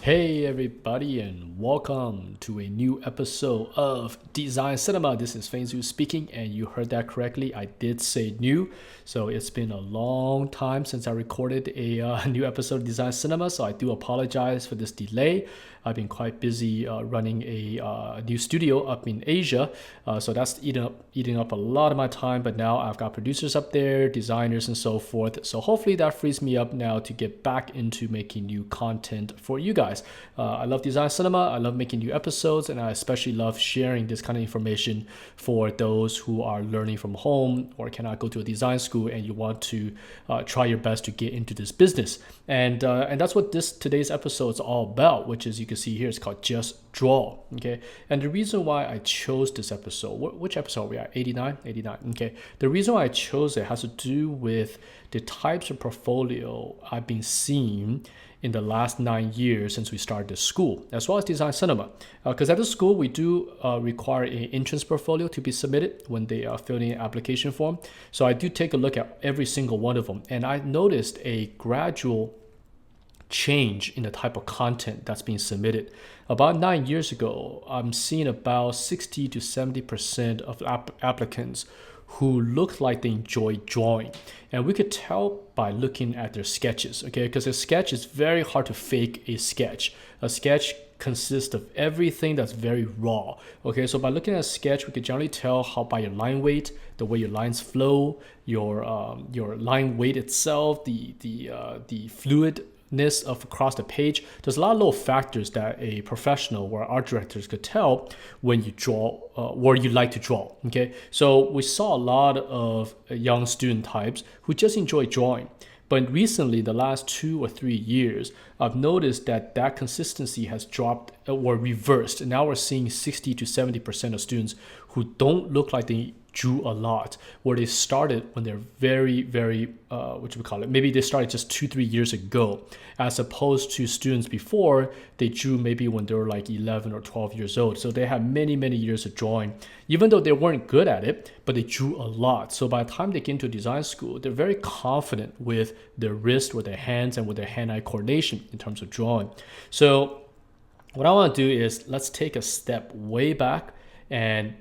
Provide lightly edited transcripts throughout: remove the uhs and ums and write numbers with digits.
Hey everybody, and welcome to a new episode of Design Cinema. This is Fengzu speaking, and you heard that correctly. I did say new, so it's been a long time since I recorded a new episode of Design Cinema, so I do apologize for this delay. I've been quite busy running a new studio up in Asia, so that's eating up a lot of my time. But now I've got producers up there, designers, and so forth. So hopefully that frees me up now to get back into making new content for you guys. I love Design Cinema. I love making new episodes, and I especially love sharing this kind of information for those who are learning from home or cannot go to a design school, and you want to try your best to get into this business. And that's what today's episode is all about, which is you can see here it's called Just Draw. Okay, and the reason why I chose this episode, which episode are we at? 89. Okay, the reason why I chose it has to do with the types of portfolio I've been seeing in the last 9 years since we started the school, as well as Design Cinema. Because at the school, we do require an entrance portfolio to be submitted when they are filling an application form. So I do take a look at every single one of them. And I noticed a gradual change in the type of content that's being submitted. About 9 years ago, I'm seeing about 60 to 70% of applicants who looked like they enjoy drawing. And we could tell by looking at their sketches, okay? Because a sketch is very hard to fake a sketch. A sketch consists of everything that's very raw, okay? So by looking at a sketch, we could generally tell how by your line weight, the way your lines flow, your line weight itself, the fluid of across the page. There's a lot of little factors that a professional or art directors could tell when you draw or you like to draw. Okay, so we saw a lot of young student types who just enjoy drawing. But recently, the last 2 or 3 years, I've noticed that consistency has dropped or reversed. And now we're seeing 60 to 70% of students who don't look like they drew a lot, where they started when they're very, what we call it, maybe they started just 2-3 years ago, as opposed to students before they drew maybe when they were like 11 or 12 years old. So they had many years of drawing, even though they weren't good at it, but they drew a lot. So by the time they get into design school, they're very confident with their wrist, with their hands, and with their hand-eye coordination in terms of drawing. So what I want to do is let's take a step way back and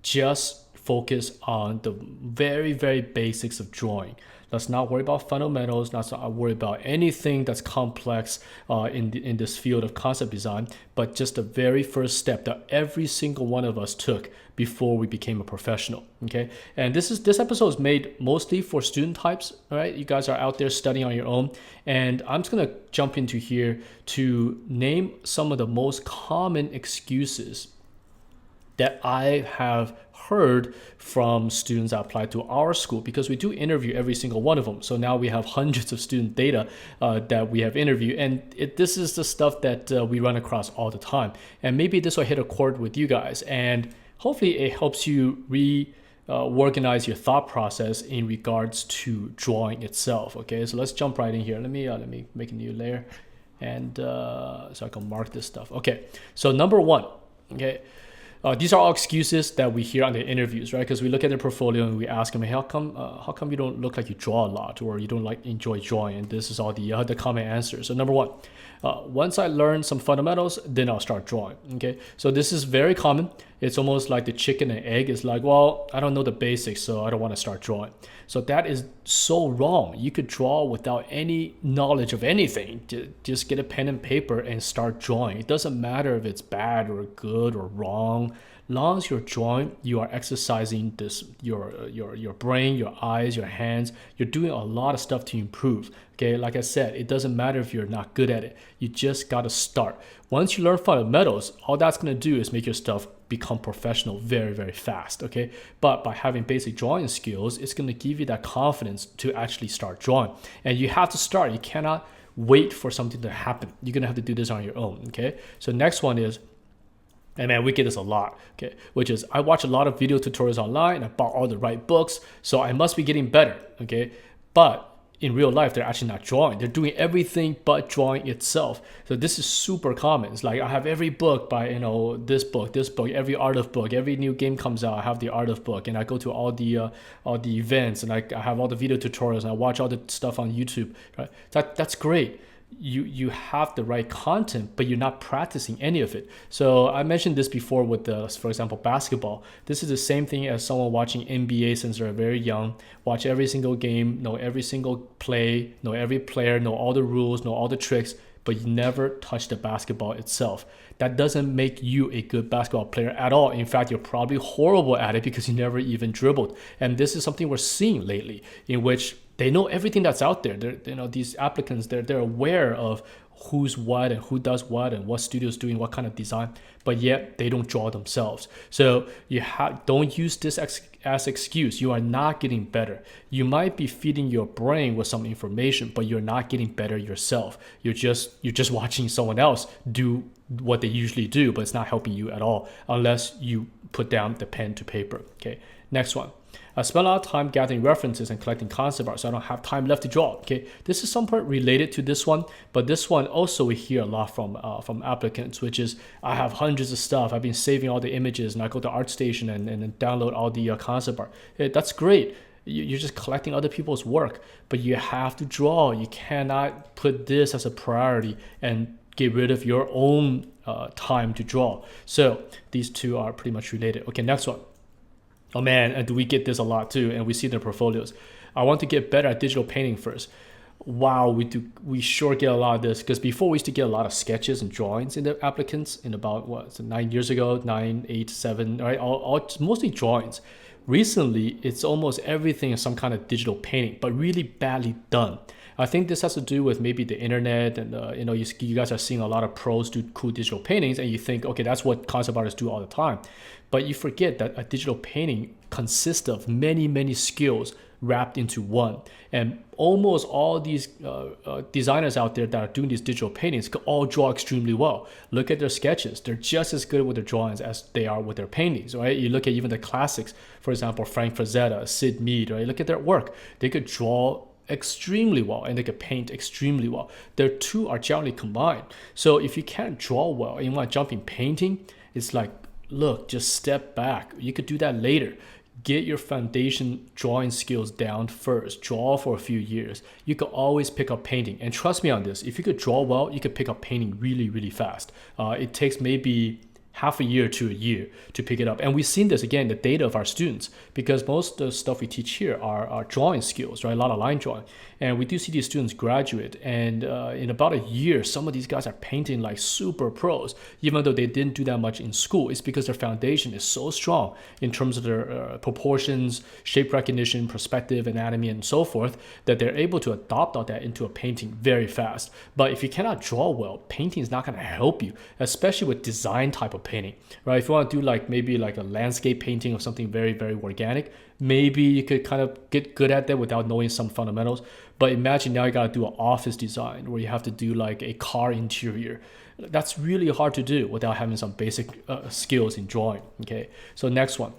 just focus on the very basics of drawing. Let's not worry about fundamentals. Let's not worry about anything that's complex in this field of concept design, but just the very first step that every single one of us took before we became a professional. Okay, and this episode is made mostly for student types. All right, you guys are out there studying on your own, and I'm just gonna jump into here to name some of the most common excuses that I have heard from students that apply to our school, because we do interview every single one of them. So now we have hundreds of student data that we have interviewed, and this is the stuff that we run across all the time. And maybe this will hit a chord with you guys, and hopefully it helps you organize your thought process in regards to drawing itself. Okay, so let's jump right in here. Let me make a new layer, and so I can mark this stuff. Okay, so number one, okay. These are all excuses that we hear on the interviews, right? Because we look at their portfolio and we ask them, hey, how come you don't look like you draw a lot, or you don't enjoy drawing? And this is all the common answers. So number one, once I learn some fundamentals, then I'll start drawing. Okay, so this is very common. It's almost like the chicken and egg. It's like, well, I don't know the basics, so I don't want to start drawing. So that is so wrong. You could draw without any knowledge of anything. Just get a pen and paper and start drawing. It doesn't matter if it's bad or good or wrong. Long as you're drawing, you are exercising your brain, your eyes, your hands. You're doing a lot of stuff to improve. Okay, like I said, it doesn't matter if you're not good at it. You just got to start. Once you learn fundamentals, all that's going to do is make your stuff become professional very fast. Okay, but by having basic drawing skills, it's going to give you that confidence to actually start drawing. And you have to start. You cannot wait for something to happen. You're going to have to do this on your own. Okay, so next one is, and man, we get this a lot, okay, which is I watch a lot of video tutorials online, I bought all the right books, so I must be getting better, okay? But in real life, they're actually not drawing. They're doing everything but drawing itself. So this is super common. It's like I have every book by, this book, every art of book, every new game comes out, I have the art of book, and I go to all the events, and I have all the video tutorials, and I watch all the stuff on YouTube, right? That's great. you have the right content, but you're not practicing any of it. So I mentioned this before with for example, basketball. This is the same thing as someone watching NBA since they're very young, watch every single game, know every single play, know every player, know all the rules, know all the tricks, but you never touch the basketball itself. That doesn't make you a good basketball player at all. In fact, you're probably horrible at it because you never even dribbled. And this is something we're seeing lately, in which they know everything that's out there. These applicants, they're aware of who's what and who does what and what studio's doing what kind of design, but yet they don't draw themselves. So don't use this as excuse. You are not getting better. You might be feeding your brain with some information, but you're not getting better yourself. You're just watching someone else do what they usually do, but it's not helping you at all unless you put down the pen to paper. Okay, next one. I spent a lot of time gathering references and collecting concept art, so I don't have time left to draw. Okay, this is somewhat related to this one, but this one also we hear a lot from applicants, which is I have hundreds of stuff. I've been saving all the images, and I go to ArtStation and download all the concept art. That's great. You're just collecting other people's work, but you have to draw. You cannot put this as a priority and get rid of your own time to draw. So these two are pretty much related. Okay, next one. Oh man, and we get this a lot too, and we see their portfolios. I want to get better at digital painting first. Wow, we sure get a lot of this, because before we used to get a lot of sketches and drawings in the applicants in about 9 years ago, 9, 8, 7, right? All mostly drawings. Recently, it's almost everything is some kind of digital painting, but really badly done. I think this has to do with maybe the internet, and you guys are seeing a lot of pros do cool digital paintings, and you think, okay, that's what concept artists do all the time. But you forget that a digital painting consists of many skills wrapped into one. And almost all these designers out there that are doing these digital paintings can all draw extremely well. Look at their sketches. They're just as good with their drawings as they are with their paintings, right? You look at even the classics, for example, Frank Frazetta, Sid Mead, right? Look at their work. They could draw extremely well and they could paint extremely well. Their two are generally combined. So if you can't draw well and you want to jump in painting, it's like, look, just step back. You could do that later. Get your foundation drawing skills down first. Draw for a few years. You could always pick up painting. And trust me on this, if you could draw well, you could pick up painting really fast. It takes maybe half a year to a year to pick it up. And we've seen this again in the data of our students, because most of the stuff we teach here are drawing skills, right? A lot of line drawing. And we do see these students graduate, and in about a year, some of these guys are painting like super pros, even though they didn't do that much in school. It's because their foundation is so strong in terms of their proportions, shape recognition, perspective, anatomy, and so forth, that they're able to adopt all that into a painting very fast. But if you cannot draw well, painting is not going to help you, especially with design type of painting, right? If you want to do maybe a landscape painting or something very organic, maybe you could kind of get good at that without knowing some fundamentals. But imagine now you got to do an office design where you have to do like a car interior. That's really hard to do without having some basic skills in drawing. Okay, so next one.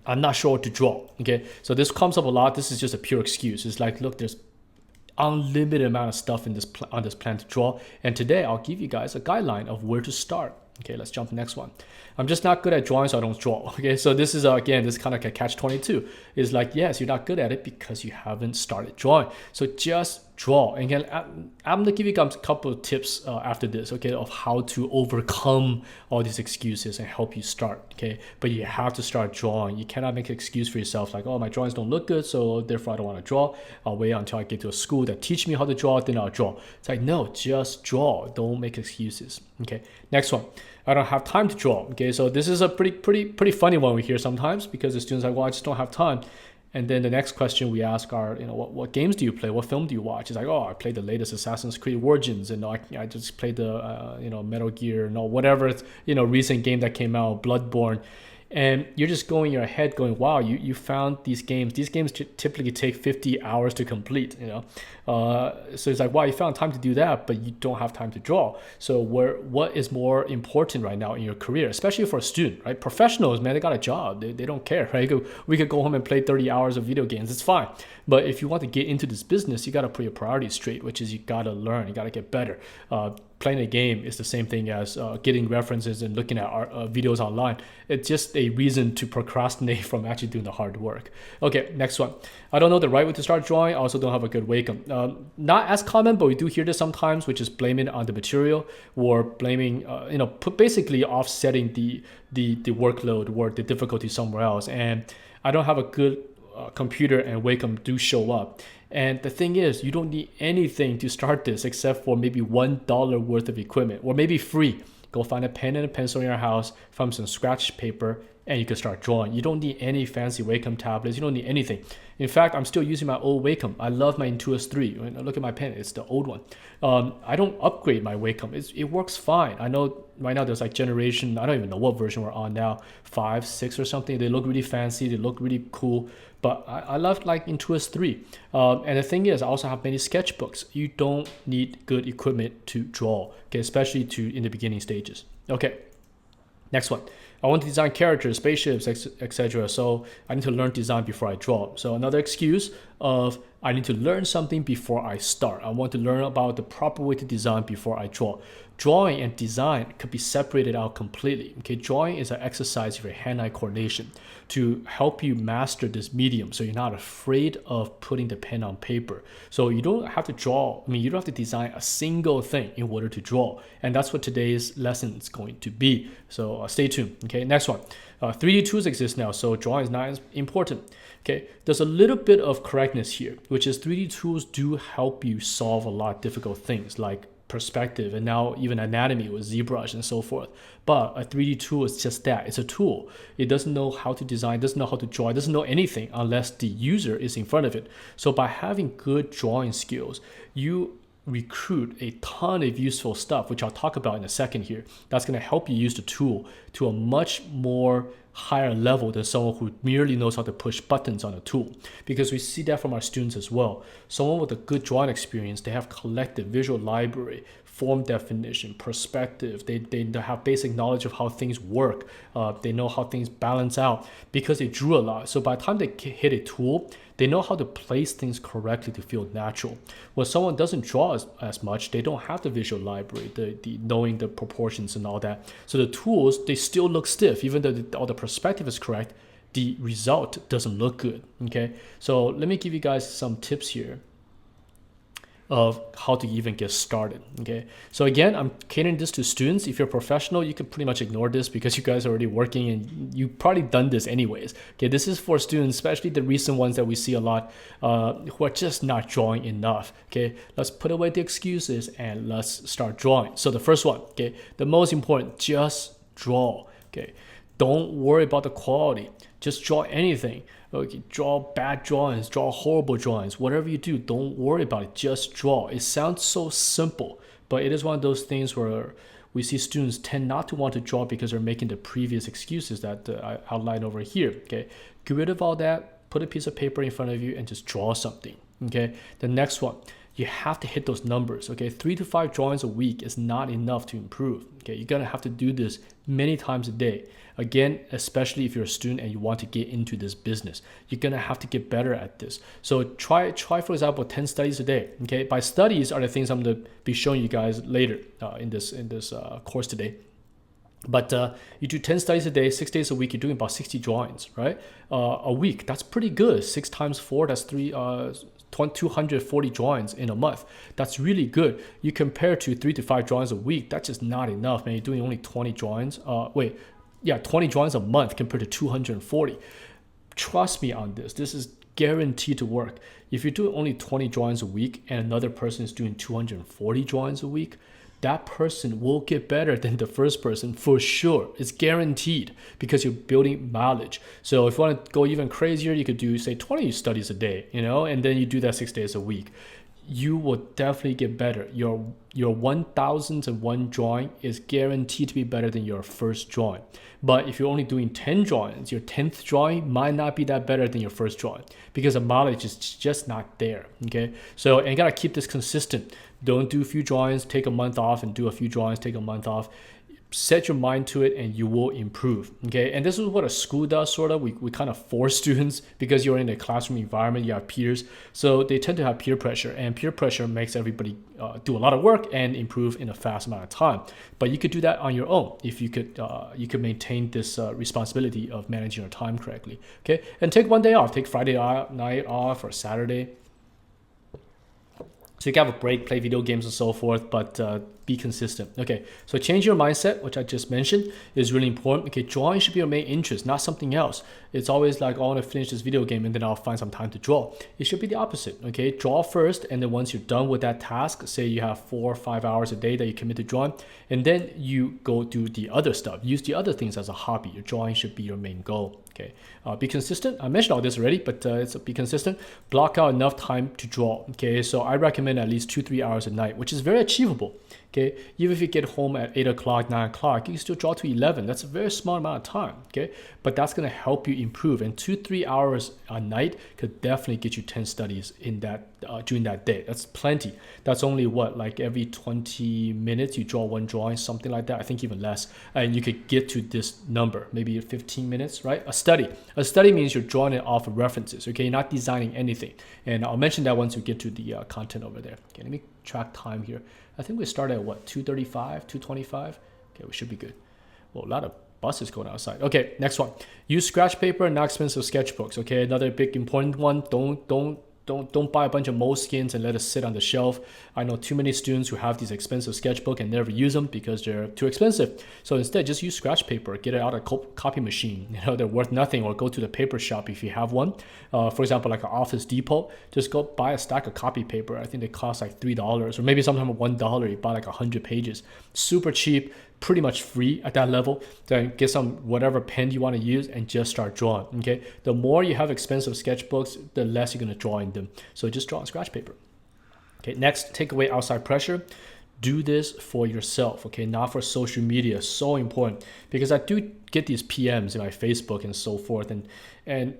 I'm not sure what to draw. Okay, so this comes up a lot. This is just a pure excuse. It's like, look, there's unlimited amount of stuff in on this plan to draw, and today I'll give you guys a guideline of where to start. Okay, let's jump to the next one. I'm just not good at drawing, so I don't draw. Okay, so this is again, this kind of like a catch-22. It's like, yes, you're not good at it because you haven't started drawing. So just draw. And again, I'm gonna give you guys a couple of tips after this, okay, of how to overcome all these excuses and help you start. Okay, but you have to start drawing. You cannot make an excuse for yourself like, oh, my drawings don't look good, so therefore I don't want to draw. I'll wait until I get to a school that teach me how to draw, then I'll draw. It's like, no, just draw. Don't make excuses. Okay, next one. I don't have time to draw. Okay, so this is a pretty funny one we hear sometimes, because the students are like, well, I just don't have time. And then the next question we ask are, what games do you play? What film do you watch? It's like, oh, I played the latest Assassin's Creed Origins, and I just played the Metal Gear, whatever recent game that came out, Bloodborne. And you're just going in your head going, wow, you found these games. These games typically take 50 hours to complete, So it's like, wow, you found time to do that, but you don't have time to draw. So what is more important right now in your career, especially for a student, right? Professionals, man, they got a job. They don't care, right? We could go home and play 30 hours of video games. It's fine. But if you want to get into this business, you got to put your priorities straight, which is you got to learn. You got to get better. playing a game is the same thing as getting references and looking at our videos online. It's just a reason to procrastinate from actually doing the hard work. Okay, next one. I don't know the right way to start drawing. I also don't have a good Wacom. Not as common, but we do hear this sometimes, which is blaming it on the material or blaming, basically offsetting the workload or the difficulty somewhere else. And I don't have a good computer, and Wacom do show up. And the thing is, you don't need anything to start this except for maybe $1 worth of equipment, or maybe free. Go find a pen and a pencil in your house, find some scratch paper, and you can start drawing. You don't need any fancy Wacom tablets. You don't need anything. In fact, I'm still using my old Wacom. I love my Intuos 3. Look at my pen. It's the old one. I don't upgrade my Wacom. It works fine. I know right now there's like generation, I don't even know what version we're on now, 5, 6 or something. They look really fancy. They look really cool. But I love like Intuos 3. And the thing is, I also have many sketchbooks. You don't need good equipment to draw, okay, especially in the beginning stages. Okay, next one. I want to design characters, spaceships, etc. So I need to learn design before I draw. So another excuse of I need to learn something before I start. I want to learn about the proper way to design before I draw. Drawing and design could be separated out completely. Okay, drawing is an exercise of your hand-eye coordination to help you master this medium, so you're not afraid of putting the pen on paper. So you don't have to draw. You don't have to design a single thing in order to draw, and that's what today's lesson is going to be. So stay tuned. Okay, next one. 3D tools exist now, so drawing is not as important. Okay, there's a little bit of correctness here, which is 3D tools do help you solve a lot of difficult things like perspective and now even anatomy with ZBrush and so forth. But a 3D tool is just that. It's a tool. It doesn't know how to design, doesn't know how to draw, it doesn't know anything unless the user is in front of it. So by having good drawing skills, you recruit a ton of useful stuff, which I'll talk about in a second here. That's going to help you use the tool to a much more higher level than someone who merely knows how to push buttons on a tool, because we see that from our students as well. Someone with a good drawing experience, they have collective visual library, form definition, perspective. They have basic knowledge of how things work. They know how things balance out because they drew a lot. So by the time they hit a tool, they know how to place things correctly to feel natural. When someone doesn't draw as much, they don't have the visual library, the knowing the proportions and all that. So the tools, they still look stiff. Even though all the perspective is correct, the result doesn't look good. Okay, so let me give you guys some tips here of how to even get started. Okay, so again, I'm catering this to students. If you're a professional, you can pretty much ignore this because you guys are already working and you've probably done this anyways. Okay, this is for students, especially the recent ones that we see a lot, who are just not drawing enough. Okay, let's put away the excuses and let's start drawing. So the first one, okay, the most important, just draw. Okay, don't worry about the quality. Just draw anything. Okay, draw bad drawings, draw horrible drawings, whatever you do, don't worry about it, just draw. It sounds so simple, but it is one of those things where we see students tend not to want to draw because they're making the previous excuses that I outlined over here. Okay, get rid of all that, put a piece of paper in front of you and just draw something. Okay, the next one, you have to hit those numbers. Okay, 3 to 5 drawings a week is not enough to improve. Okay, you're gonna have to do this many times a day. Again, especially if you're a student and you want to get into this business, you're gonna have to get better at this. So try for example 10 studies a day. Okay, by studies are the things I'm gonna be showing you guys later in this course today. But you do 10 studies a day, 6 days a week, you're doing about 60 drawings, right? A week, that's pretty good. 6 times 4, that's 240 drawings in a month. That's really good. You compare to 3 to 5 drawings a week, that's just not enough, man. You're doing only 20 drawings. 20 drawings a month compared to 240. Trust me on this. This is guaranteed to work. If you're doing only 20 drawings a week and another person is doing 240 drawings a week, that person will get better than the first person for sure. It's guaranteed because you're building knowledge. So if you want to go even crazier, you could do say 20 studies a day, and then you do that 6 days a week. You will definitely get better. Your 1001 drawing is guaranteed to be better than your first drawing. But if you're only doing 10 drawings, your 10th drawing might not be that better than your first drawing because the knowledge is just not there. Okay, so and you gotta keep this consistent. Don't do a few drawings, take a month off, and do a few drawings, take a month off. set your mind to it and you will improve. Okay, and this is what a school does, sort of. We kind of force students, because you're in a classroom environment, you have peers, so they tend to have peer pressure, and peer pressure makes everybody do a lot of work and improve in a fast amount of time. But you could do that on your own if you could maintain this responsibility of managing your time correctly. Okay, and take one day off, take Friday night off or Saturday, so you can have a break, play video games and so forth, but be consistent. Okay, so change your mindset, which I just mentioned, is really important. Okay, drawing should be your main interest, not something else. It's always like, oh, I want to finish this video game and then I'll find some time to draw. It should be the opposite. Okay, draw first, and then once you're done with that task, say you have 4 or 5 hours a day that you commit to drawing, and then you go do the other stuff. Use the other things as a hobby. Your drawing should be your main goal. Okay, be consistent. I mentioned all this already, but it's be consistent. Block out enough time to draw. Okay, so I recommend at least 2-3 hours a night, which is very achievable. Okay, even if you get home at 8 o'clock, 9 o'clock, you can still draw to 11. That's a very small amount of time. Okay, but that's going to help you improve. And 2-3 hours a night could definitely get you 10 studies in that during that day. That's plenty. That's only what, like every 20 minutes you draw one drawing, something like that. I think even less, and you could get to this number, maybe 15 minutes, right? A study means you're drawing it off of references. Okay, you're not designing anything, and I'll mention that once we get to the content over there. Okay, let me track time here. I think we started at what, 2:35, 2:25. Okay, we should be good. Well, a lot of buses going outside. Okay, next one. Use scratch paper, not expensive sketchbooks. Okay, another big important one. Don't buy a bunch of moleskins and let it sit on the shelf. I know too many students who have these expensive sketchbook and never use them because they're too expensive. So instead, just use scratch paper. Get it out of a copy machine. You know, they're worth nothing. Or go to the paper shop if you have one. For example, like an Office Depot, just go buy a stack of copy paper. I think they cost like $3 or maybe sometimes $1. You buy like 100 pages. Super cheap. Pretty much free at that level. Then get some whatever pen you want to use and just start drawing. Okay, the more you have expensive sketchbooks, the less you're going to draw in them. So just draw on scratch paper. Okay, next, take away outside pressure. Do this for yourself, okay, not for social media. So important, because I do get these PMs in my Facebook and so forth, and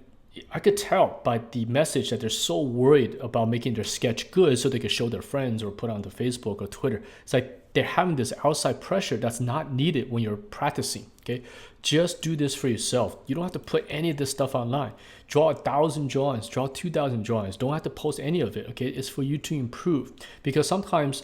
I could tell by the message that they're so worried about making their sketch good so they can show their friends or put on to Facebook or Twitter. It's like they're having this outside pressure that's not needed when you're practicing. Okay, just do this for yourself. You don't have to put any of this stuff online. Draw 1,000 drawings, draw 2,000 drawings. Don't have to post any of it. Okay, it's for you to improve, because sometimes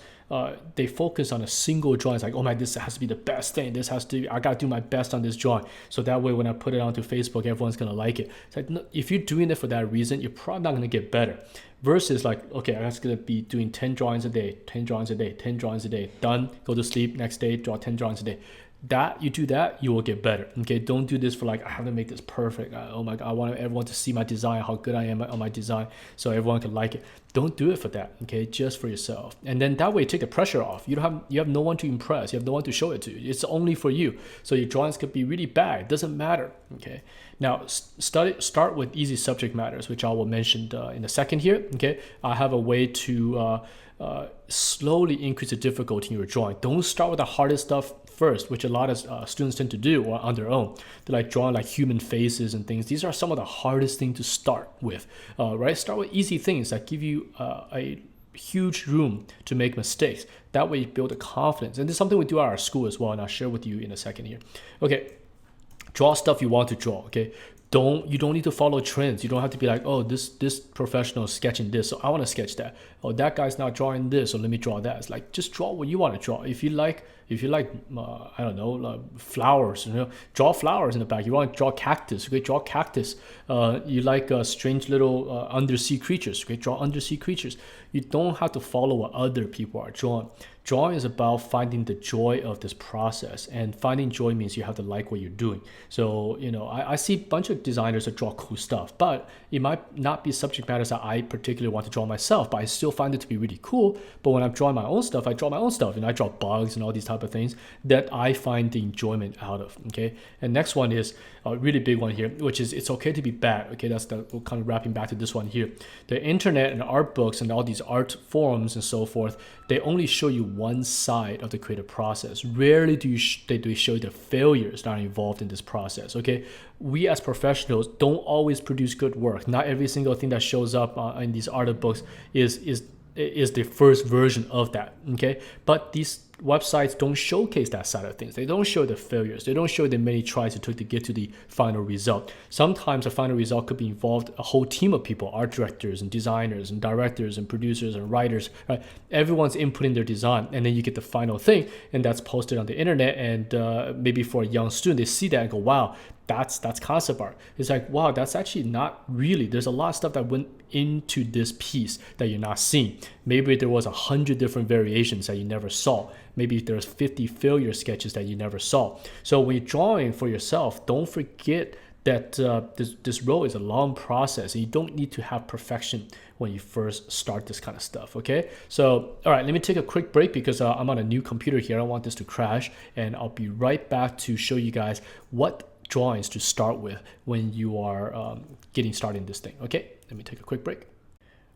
they focus on a single drawing. It's like, oh my, this has to be the best thing. This has to, I gotta do my best on this drawing. So that way, when I put it onto Facebook, everyone's gonna like it. It's like, no, if you're doing it for that reason, you're probably not gonna get better. Versus like, okay, I'm just gonna be doing 10 drawings a day, 10 drawings a day, 10 drawings a day. Done. Go to sleep. Next day, draw 10 drawings a day. That you do that, you will get better. Okay, don't do this for like, I have to make this perfect. Oh my God, I want everyone to see my design, how good I am on my design, so everyone can like it. Don't do it for that. Okay, just for yourself, and then that way you take the pressure off. You have no one to impress. You have no one to show it to. It's only for you. So your drawings could be really bad. It doesn't matter. Okay, now start with easy subject matters, which I will mention in a second here. Okay, I have a way to slowly increase the difficulty in your drawing. Don't start with the hardest stuff first, which a lot of students tend to do or on their own. They're like drawing like human faces and things. These are some of the hardest things to start with, right? Start with easy things that give you a huge room to make mistakes. That way you build a confidence. And this is something we do at our school as well, and I'll share with you in a second here. Okay, draw stuff you want to draw. Okay, you don't need to follow trends. You don't have to be like, oh, this professional is sketching this, so I want to sketch that. Oh, that guy's not drawing this, so let me draw that. It's like, just draw what you want to draw. If you like I don't know, flowers, you know, draw flowers in the back. You want to draw cactus, okay, draw cactus. You like strange little undersea creatures, okay, draw undersea creatures. You don't have to follow what other people are drawing. Drawing is about finding the joy of this process, and finding joy means you have to like what you're doing. So, you know, I see a bunch of designers that draw cool stuff, but it might not be subject matters that I particularly want to draw myself, but I still find it to be really cool. But when I'm drawing my own stuff, I draw my own stuff, and I draw bugs and all these type of things that I find the enjoyment out of. Okay, and next one is a really big one here, which is it's okay to be bad. Okay, we're kind of wrapping back to this one here. The internet and art books and all these art forums and so forth, they only show you one side of the creative process. Rarely do they show you the failures that are involved in this process. Okay, we as professionals don't always produce good work. Not every single thing that shows up in these art books is the first version of that. Okay, but these websites don't showcase that side of things. They don't show the failures. They don't show the many tries it took to get to the final result. Sometimes the final result could be involved a whole team of people, art directors and designers and directors and producers and writers, right? Everyone's inputting their design, and then you get the final thing, and that's posted on the internet. And maybe for a young student, they see that and go, wow, that's concept art. It's like, wow, that's actually not really. There's a lot of stuff that went into this piece that you're not seeing. Maybe there was 100 different variations that you never saw. Maybe there's 50 failure sketches that you never saw. So when you're drawing for yourself, don't forget that this role is a long process, and you don't need to have perfection when you first start this kind of stuff, okay? So, all right, let me take a quick break because I'm on a new computer here. I don't want this to crash, and I'll be right back to show you guys what drawings to start with when you are getting started in this thing, okay? Let me take a quick break.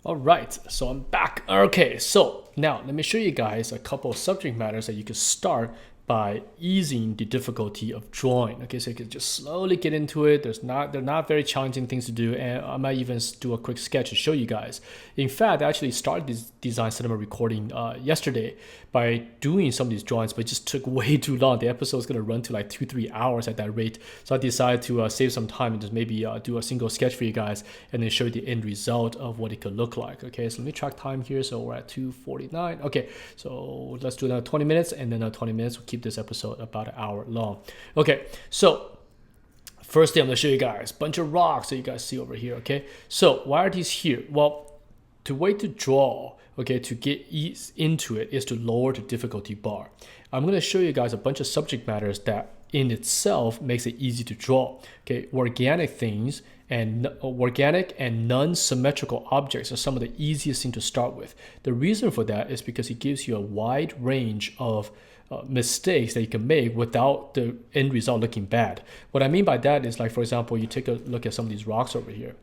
All right, so I'm back. Okay, so now let me show you guys a couple of subject matters that you can start by easing the difficulty of drawing. Okay, so you can just slowly get into it. They're not very challenging things to do, and I might even do a quick sketch to show you guys. In fact, I actually started this Design Cinema recording yesterday by doing some of these drawings, but it just took way too long. The episode is going to run to like 2-3 hours at that rate, so I decided to save some time and just maybe do a single sketch for you guys and then show you the end result of what it could look like. Okay, so let me track time here. So we're at 2:49. Okay, so let's do another 20 minutes, and then 20 minutes will keep this episode about an hour long. Okay, so first thing I'm going to show you guys, bunch of rocks that you guys see over here. Okay, so why are these here? Well, the way to draw, okay, to get ease into it is to lower the difficulty bar. I'm going to show you guys a bunch of subject matters that in itself makes it easy to draw. Okay, organic things and organic and non-symmetrical objects are some of the easiest thing to start with. The reason for that is because it gives you a wide range of mistakes that you can make without the end result looking bad. What I mean by that is, like, for example, you take a look at some of these rocks over here.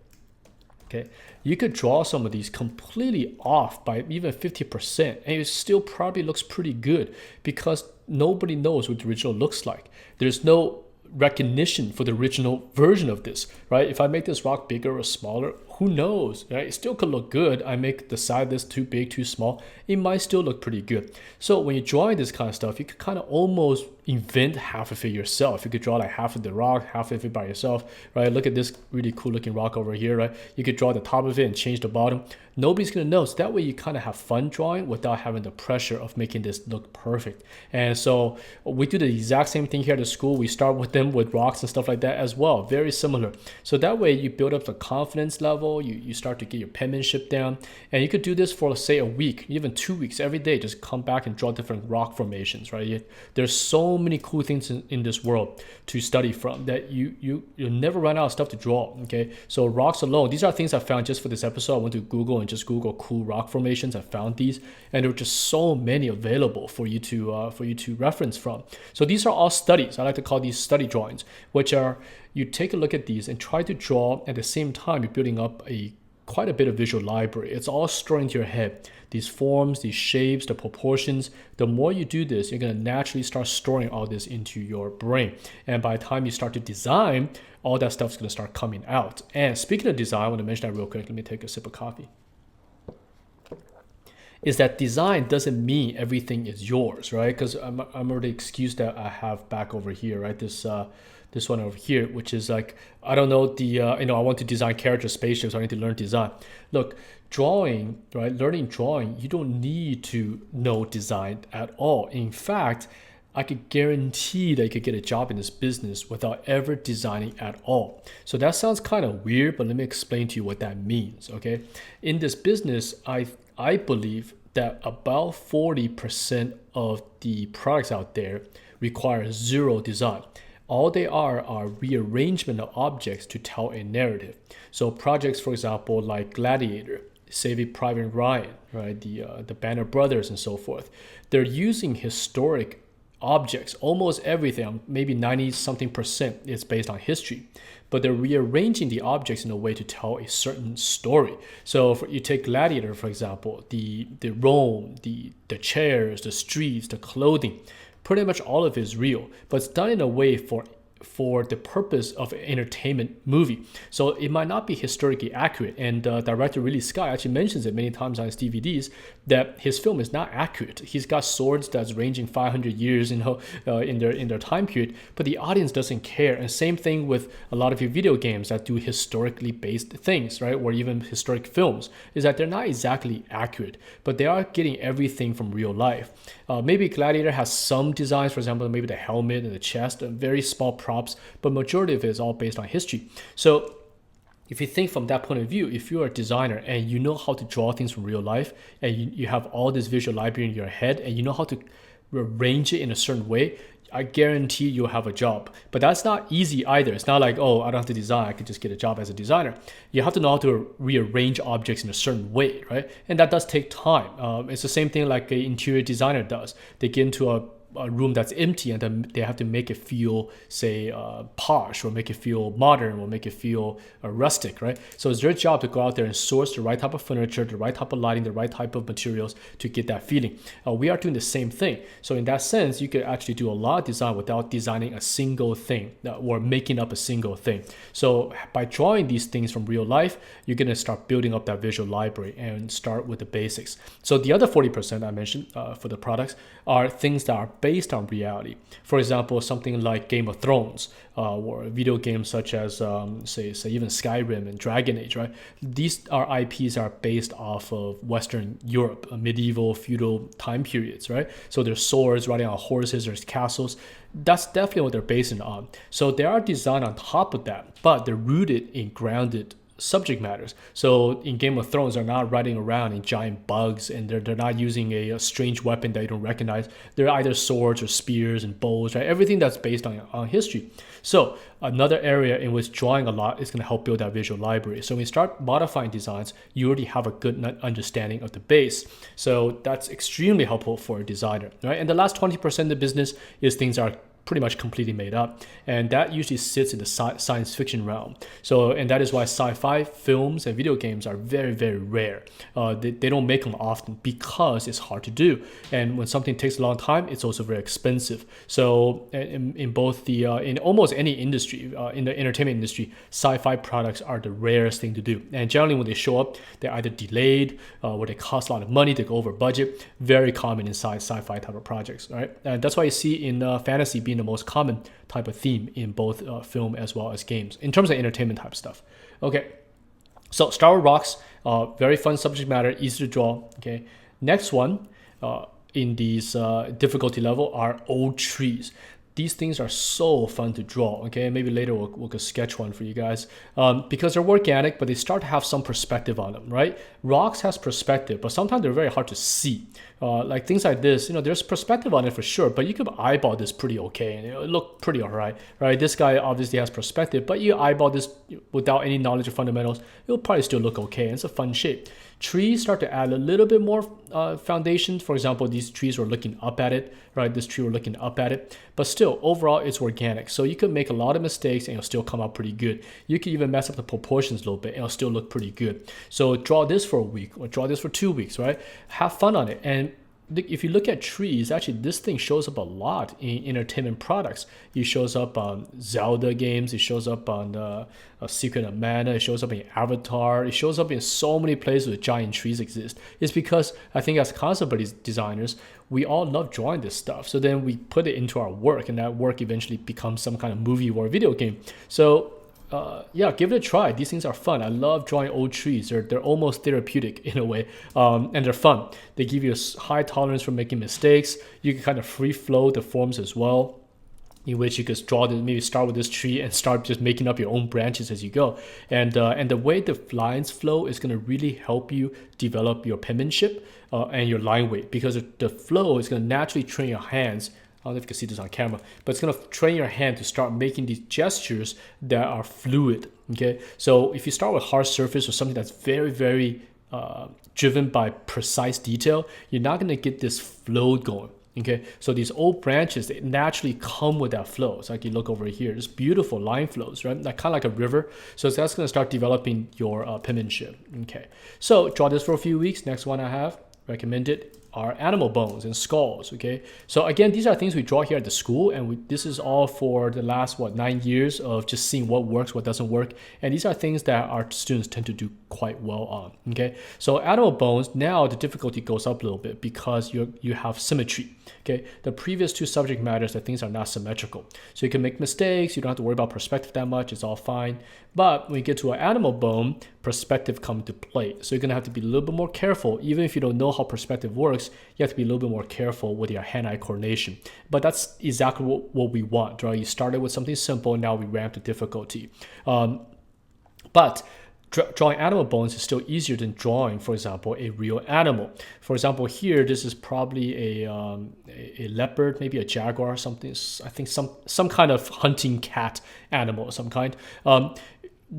Okay, you could draw some of these completely off by even 50%, and it still probably looks pretty good because nobody knows what the original looks like. There's no recognition for the original version of this, right? If I make this rock bigger or smaller, who knows, right? It still could look good. I make the side of this too big, too small, it might still look pretty good. So when you're drawing this kind of stuff, you could kind of almost invent half of it yourself. You could draw like half of the rock, half of it by yourself, right? Look at this really cool looking rock over here, right? You could draw the top of it and change the bottom. Nobody's gonna know. So that way you kind of have fun drawing without having the pressure of making this look perfect. And so we do the exact same thing here at the school. We start with them with rocks and stuff like that as well. Very similar. So that way you build up the confidence level. You start to get your penmanship down, and you could do this for, say, a week, even 2 weeks, every day. Just come back and draw different rock formations, right? There's so many cool things in this world to study from that you'll never run out of stuff to draw. Okay, so rocks alone, these are things I found just for this episode. I went to Google and just Google cool rock formations. I found these, and there were just so many available for you to reference from. So these are all studies. I like to call these study drawings, which are, you take a look at these and try to draw at the same time you're building up quite a bit of visual library. It's all stored into your head. These forms, these shapes, the proportions. The more you do this, you're going to naturally start storing all this into your brain. And by the time you start to design, all that stuff's going to start coming out. And speaking of design, I want to mention that real quick. Let me take a sip of coffee. Is that design doesn't mean everything is yours, right? Because I'm already excused that I have back over here, right? This one over here, which is like, I don't know, I want to design character spaceships, so I need to learn design. Look, drawing, right? Learning drawing, you don't need to know design at all. In fact, I could guarantee that you could get a job in this business without ever designing at all. So that sounds kind of weird, but let me explain to you what that means, okay? In this business, I believe that about 40% of the products out there require zero design. All they are rearrangement of objects to tell a narrative. So projects, for example, like Gladiator, Saving Private Ryan, right? The Banner Brothers and so forth. They're using historic objects. Almost everything, maybe 90-something% is based on history. But they're rearranging the objects in a way to tell a certain story. So you take Gladiator, for example, the Rome, the chairs, the streets, the clothing. Pretty much all of it is real, but it's done in a way for for the purpose of an entertainment movie. So it might not be historically accurate. And director Ridley Scott actually mentions it many times on his DVDs that his film is not accurate. He's got swords that's ranging 500 years in their time period, but the audience doesn't care. And same thing with a lot of your video games that do historically based things, right? Or even historic films, is that they're not exactly accurate, but they are getting everything from real life. Maybe Gladiator has some designs, for example, maybe the helmet and the chest, and very small props, but majority of it is all based on history. So if you think from that point of view, if you're a designer and you know how to draw things from real life, and you have all this visual library in your head, and you know how to arrange it in a certain way, I guarantee you'll have a job. But that's not easy either. It's not like, oh, I don't have to design, I could just get a job as a designer. You have to know how to rearrange objects in a certain way, right? And that does take time. It's the same thing like an interior designer does. They get into a room that's empty, and then they have to make it feel, say, posh, or make it feel modern, or make it feel rustic, right? So it's their job to go out there and source the right type of furniture, the right type of lighting, the right type of materials to get that feeling. We are doing the same thing. So in that sense, you could actually do a lot of design without designing a single thing or making up a single thing. So by drawing these things from real life, you're going to start building up that visual library and start with the basics. So the other 40% I mentioned for the products are things that are based on reality. For example, something like Game of Thrones, or video games such as say even Skyrim and Dragon Age, right? These are IPs are based off of Western Europe, medieval feudal time periods, right? So there's swords, riding on horses, there's castles. That's definitely what they're based on. So they are designed on top of that, but they're rooted in grounded subject matters. So in Game of Thrones, they're not riding around in giant bugs, and they're not using a strange weapon that you don't recognize. They're either swords or spears and bows, right? Everything that's based on history. So another area in which drawing a lot is going to help build that visual library. So when you start modifying designs, you already have a good understanding of the base. So that's extremely helpful for a designer, right? And the last 20% of the business is things are pretty much completely made up, and that usually sits in the science fiction realm. So, and that is why sci-fi films and video games are very, very rare. They don't make them often because it's hard to do, and when something takes a long time, it's also very expensive. So in both the in almost any industry, in the entertainment industry, sci-fi products are the rarest thing to do, and generally when they show up, they're either delayed or they cost a lot of money, they go over budget. Very common in sci-fi type of projects, right? And that's why you see in fantasy being the most common type of theme in both film as well as games in terms of entertainment type stuff. Okay, so Star Wars rocks, very fun subject matter, easy to draw. Okay, next one in these difficulty level are old trees. These things are so fun to draw. Okay, maybe later we'll sketch one for you guys because they're organic, but they start to have some perspective on them, right? Rocks has perspective, but sometimes they're very hard to see. Like things like this, there's perspective on it for sure, but you could eyeball this pretty okay, and it'll look pretty alright, right? This guy obviously has perspective, but you eyeball this without any knowledge of fundamentals, it'll probably still look okay, and it's a fun shape. Trees start to add a little bit more foundation. For example, these trees were looking up at it, right? This tree were looking up at it, but still, overall, it's organic. So you could make a lot of mistakes and it'll still come out pretty good. You could even mess up the proportions a little bit and it'll still look pretty good. So draw this for a week or draw this for 2 weeks, right? Have fun on it. And if you look at trees, actually this thing shows up a lot in entertainment products. It shows up on Zelda games, it shows up on Secret of Mana, it shows up in Avatar, it shows up in so many places where giant trees exist. It's because I think as concept designers, we all love drawing this stuff. So then we put it into our work, and that work eventually becomes some kind of movie or video game. So yeah, give it a try. These things are fun. I love drawing old trees. They're almost therapeutic in a way, and they're fun. They give you a high tolerance for making mistakes. You can kind of free flow the forms as well, in which you could draw maybe start with this tree and start just making up your own branches as you go. And the way the lines flow is going to really help you develop your penmanship and your line weight, because the flow is going to naturally train your hands. I don't know if you can see this on camera, but it's going to train your hand to start making these gestures that are fluid. Okay, so if you start with hard surface or something that's very, very driven by precise detail, you're not going to get this flow going. Okay, so these old branches, they naturally come with that flow. So like you look over here, it's beautiful line flows, right? Like kind of like a river. So that's going to start developing your penmanship. Okay, so draw this for a few weeks. Next one I have recommended are animal bones and skulls. Okay, so again, these are things we draw here at the school, and this is all for the last 9 years of just seeing what works, what doesn't work, and these are things that our students tend to do quite well on. Okay, so animal bones, now the difficulty goes up a little bit because you have symmetry. Okay, the previous two subject matters that things are not symmetrical, so you can make mistakes. You don't have to worry about perspective that much. It's all fine. But when you get to an animal bone, perspective comes into play. So you're gonna have to be a little bit more careful. Even if you don't know how perspective works, you have to be a little bit more careful with your hand-eye coordination. But that's exactly what we want, right? You started with something simple, now we ramp the difficulty. But drawing animal bones is still easier than drawing, for example, a real animal. For example, here, this is probably a leopard, maybe a jaguar or something. I think some kind of hunting cat animal of some kind.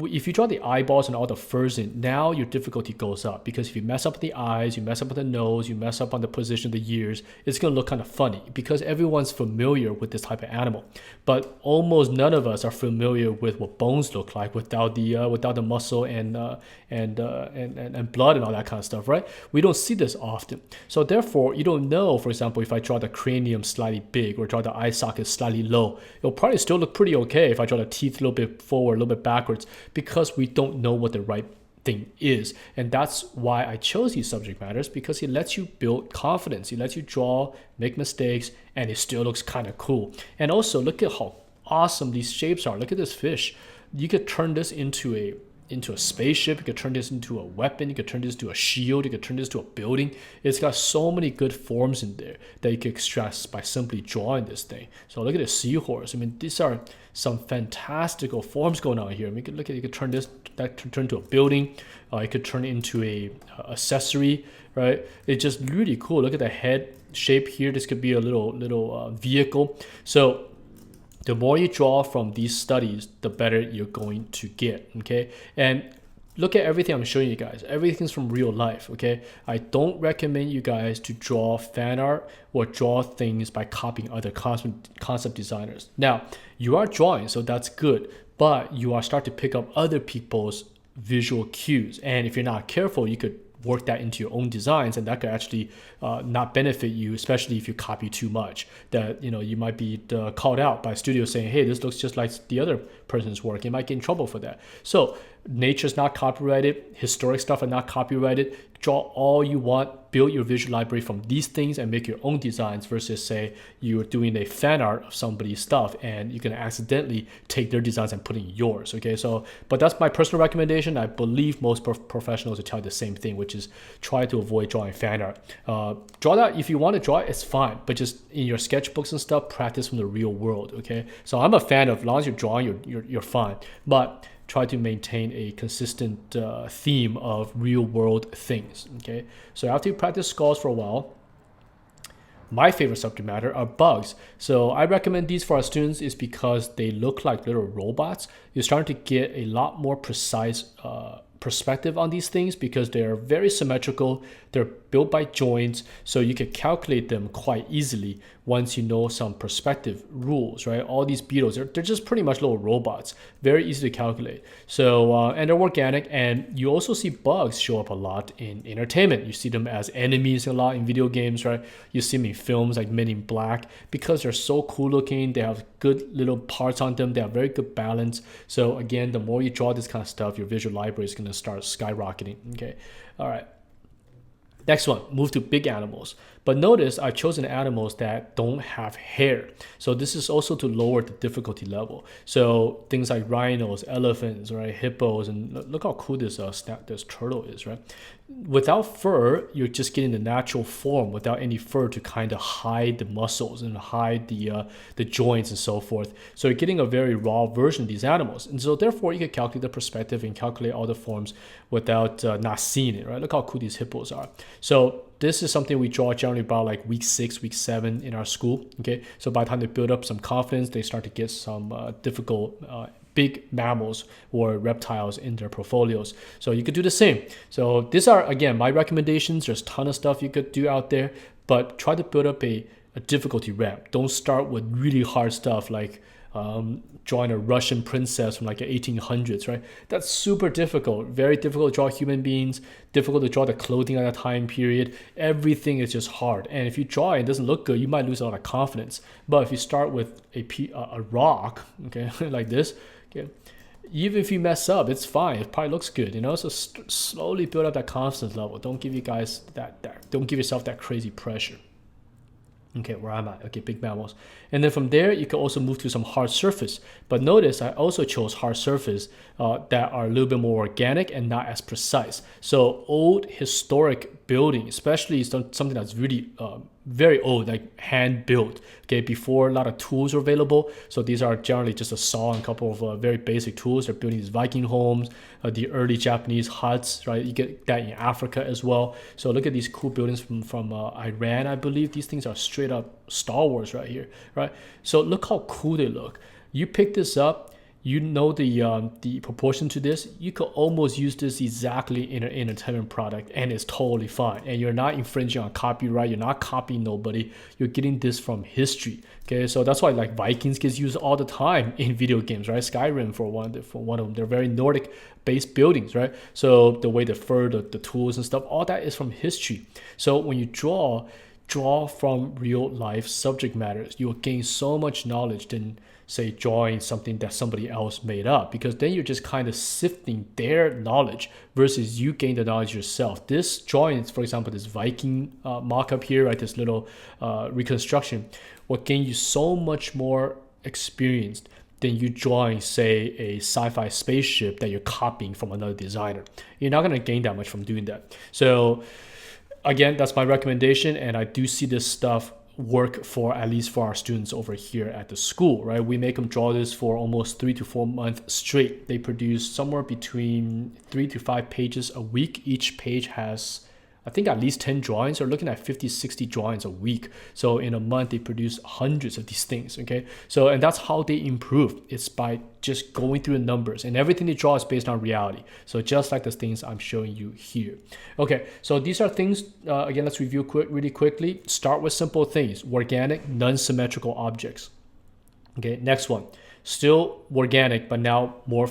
If you draw the eyeballs and all the furs in, now your difficulty goes up, because if you mess up with the eyes, you mess up with the nose, you mess up on the position of the ears, it's going to look kind of funny because everyone's familiar with this type of animal. But almost none of us are familiar with what bones look like without the muscle and blood and all that kind of stuff, right? We don't see this often. So therefore, you don't know, for example, if I draw the cranium slightly big or draw the eye socket slightly low, it'll probably still look pretty okay if I draw the teeth a little bit forward, a little bit backwards, because we don't know what the right thing is. And that's why I chose these subject matters, because it lets you build confidence. It lets you draw, make mistakes, and it still looks kind of cool. And also, look at how awesome these shapes are. Look at this fish. You could turn this into a spaceship. You could turn this into a weapon. You could turn this into a shield. You could turn this into a building. It's got so many good forms in there that you can extract by simply drawing this thing. So look at the seahorse. I mean, these are some fantastical forms going on here. I mean, you could turn turn into a building. You could turn it into a accessory, right? It's just really cool. Look at the head shape here. This could be a little vehicle. So the more you draw from these studies, the better you're going to get, okay? And look at everything I'm showing you guys. Everything's from real life, okay? I don't recommend you guys to draw fan art or draw things by copying other concept designers. Now, you are drawing, so that's good, but you are starting to pick up other people's visual cues. And if you're not careful, you could work that into your own designs, and that could actually not benefit you, especially if you copy too much. That you might be called out by studios saying, hey, this looks just like the other person's work. You might get in trouble for that. So nature's not copyrighted, historic stuff are not copyrighted. Draw all you want, build your visual library from these things and make your own designs, versus say you're doing a fan art of somebody's stuff and you can accidentally take their designs and put in yours. Okay, so but that's my personal recommendation. I believe most professionals will tell you the same thing, which is try to avoid drawing fan art. Draw that if you want to draw it, it's fine, but just in your sketchbooks and stuff, practice from the real world. Okay, so I'm a fan of, as long as you're drawing, you're fine, but try to maintain a consistent theme of real world things. Okay, so after you practice skulls for a while, my favorite subject matter are bugs. So I recommend these for our students is because they look like little robots. You're starting to get a lot more precise perspective on these things because they're very symmetrical. They're built by joints, so you can calculate them quite easily once you know some perspective rules, right? All these beetles, they're just pretty much little robots, very easy to calculate. So and they're organic, and you also see bugs show up a lot in entertainment. You see them as enemies a lot in video games, right? You see them in films like Men in Black because they're so cool looking. They have good little parts on them. They have very good balance. So again, the more you draw this kind of stuff, your visual library is going to start skyrocketing. Okay, all right. Next one, move to big animals. But notice I've chosen animals that don't have hair. So this is also to lower the difficulty level. So things like rhinos, elephants, right, hippos, and look how cool this turtle is, right? Without fur, you're just getting the natural form without any fur to kind of hide the muscles and hide the joints and so forth. So you're getting a very raw version of these animals. And so therefore, you can calculate the perspective and calculate all the forms without not seeing it, right? Look how cool these hippos are. So this is something we draw generally about like week 6, week 7 in our school. Okay, so by the time they build up some confidence, they start to get some difficult big mammals or reptiles in their portfolios. So you could do the same. So these are, again, my recommendations. There's a ton of stuff you could do out there, but try to build up a difficulty ramp. Don't start with really hard stuff like drawing a Russian princess from like the 1800s, right? That's super difficult, very difficult to draw human beings, difficult to draw the clothing at that time period. Everything is just hard. And if you draw it, it doesn't look good, you might lose a lot of confidence. But if you start with a rock, okay, like this, okay, even if you mess up, it's fine. It probably looks good, you know. So slowly build up that confidence level. Don't give you guys don't give yourself that crazy pressure. Okay, where I'm at. Okay, big mammals. And then from there, you can also move to some hard surface. But notice I also chose hard surface that are a little bit more organic and not as precise. So old historic building, especially something that's really very old, like hand built, okay, before a lot of tools were available. So these are generally just a saw and a couple of very basic tools. They're building these Viking homes, the early Japanese huts, right? You get that in Africa as well. So look at these cool buildings from Iran, I believe. These things are straight up Star Wars right here, right? So look how cool they look. You pick this up, you know the proportion to this, you could almost use this exactly in an entertainment product and it's totally fine. And you're not infringing on copyright, you're not copying nobody, you're getting this from history. Okay, so that's why like Vikings gets used all the time in video games, right? Skyrim for one of them, they're very Nordic based buildings, right? So the way the fur, the tools and stuff, all that is from history. So when you draw from real life subject matters, you'll gain so much knowledge than say drawing something that somebody else made up, because then you're just kind of sifting their knowledge versus you gain the knowledge yourself. This drawing, for example, this Viking mock-up here, right, this little reconstruction, will gain you so much more experience than you drawing, say, a sci-fi spaceship that you're copying from another designer. You're not going to gain that much from doing that. So again, that's my recommendation, and I do see this stuff work for at least for our students over here at the school, right? We make them draw this for almost 3 to 4 months straight. They produce somewhere between 3 to 5 pages a week. Each page has, I think, at least 10 drawings. They're looking at 50, 60 drawings a week. So in a month, they produce hundreds of these things, okay? So, and that's how they improve. It's by just going through the numbers, and everything they draw is based on reality. So just like the things I'm showing you here. Okay, so these are things, again, let's review really quickly. Start with simple things, organic, non-symmetrical objects. Okay, next one, still organic, but now more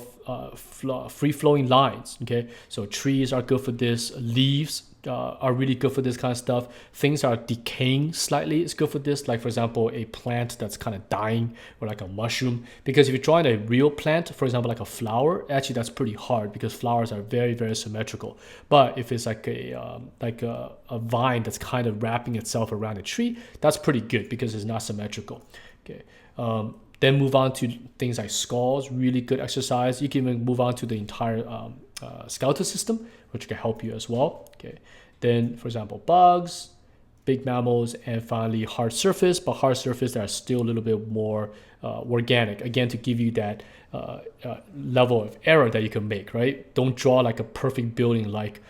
free-flowing lines. Okay, so trees are good for this, leaves are really good for this kind of stuff. Things are decaying slightly, it's good for this, like for example a plant that's kind of dying, or like a mushroom, because if you're drawing a real plant, for example like a flower, actually that's pretty hard because flowers are very, very symmetrical. But if it's like a vine that's kind of wrapping itself around a tree, that's pretty good because it's not symmetrical. Okay, then move on to things like skulls, really good exercise. You can even move on to the entire skeletal system, which can help you as well. Okay, then for example bugs, big mammals, and finally hard surface, but hard surface that are still a little bit more organic, again to give you that level of error that you can make, right? Don't draw like a perfect building like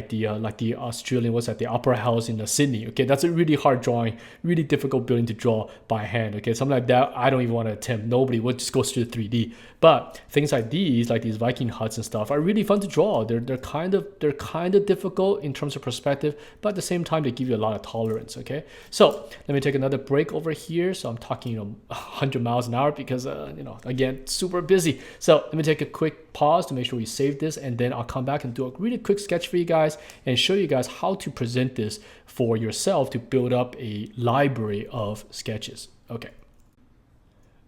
the Australian, what's that, the Opera House in Sydney. Okay, that's a really hard drawing, really difficult building to draw by hand. Okay, something like that I don't even want to attempt. Nobody would, just go straight to 3D. But things like these Viking huts and stuff are really fun to draw. They're kind of difficult in terms of perspective, but at the same time they give you a lot of tolerance. Okay, so let me take another break over here. So I'm talking 100 miles an hour because again, super busy. So let me take a quick pause to make sure we save this, and then I'll come back and do a really quick sketch for you guys and show you guys how to present this for yourself to build up a library of sketches. Okay.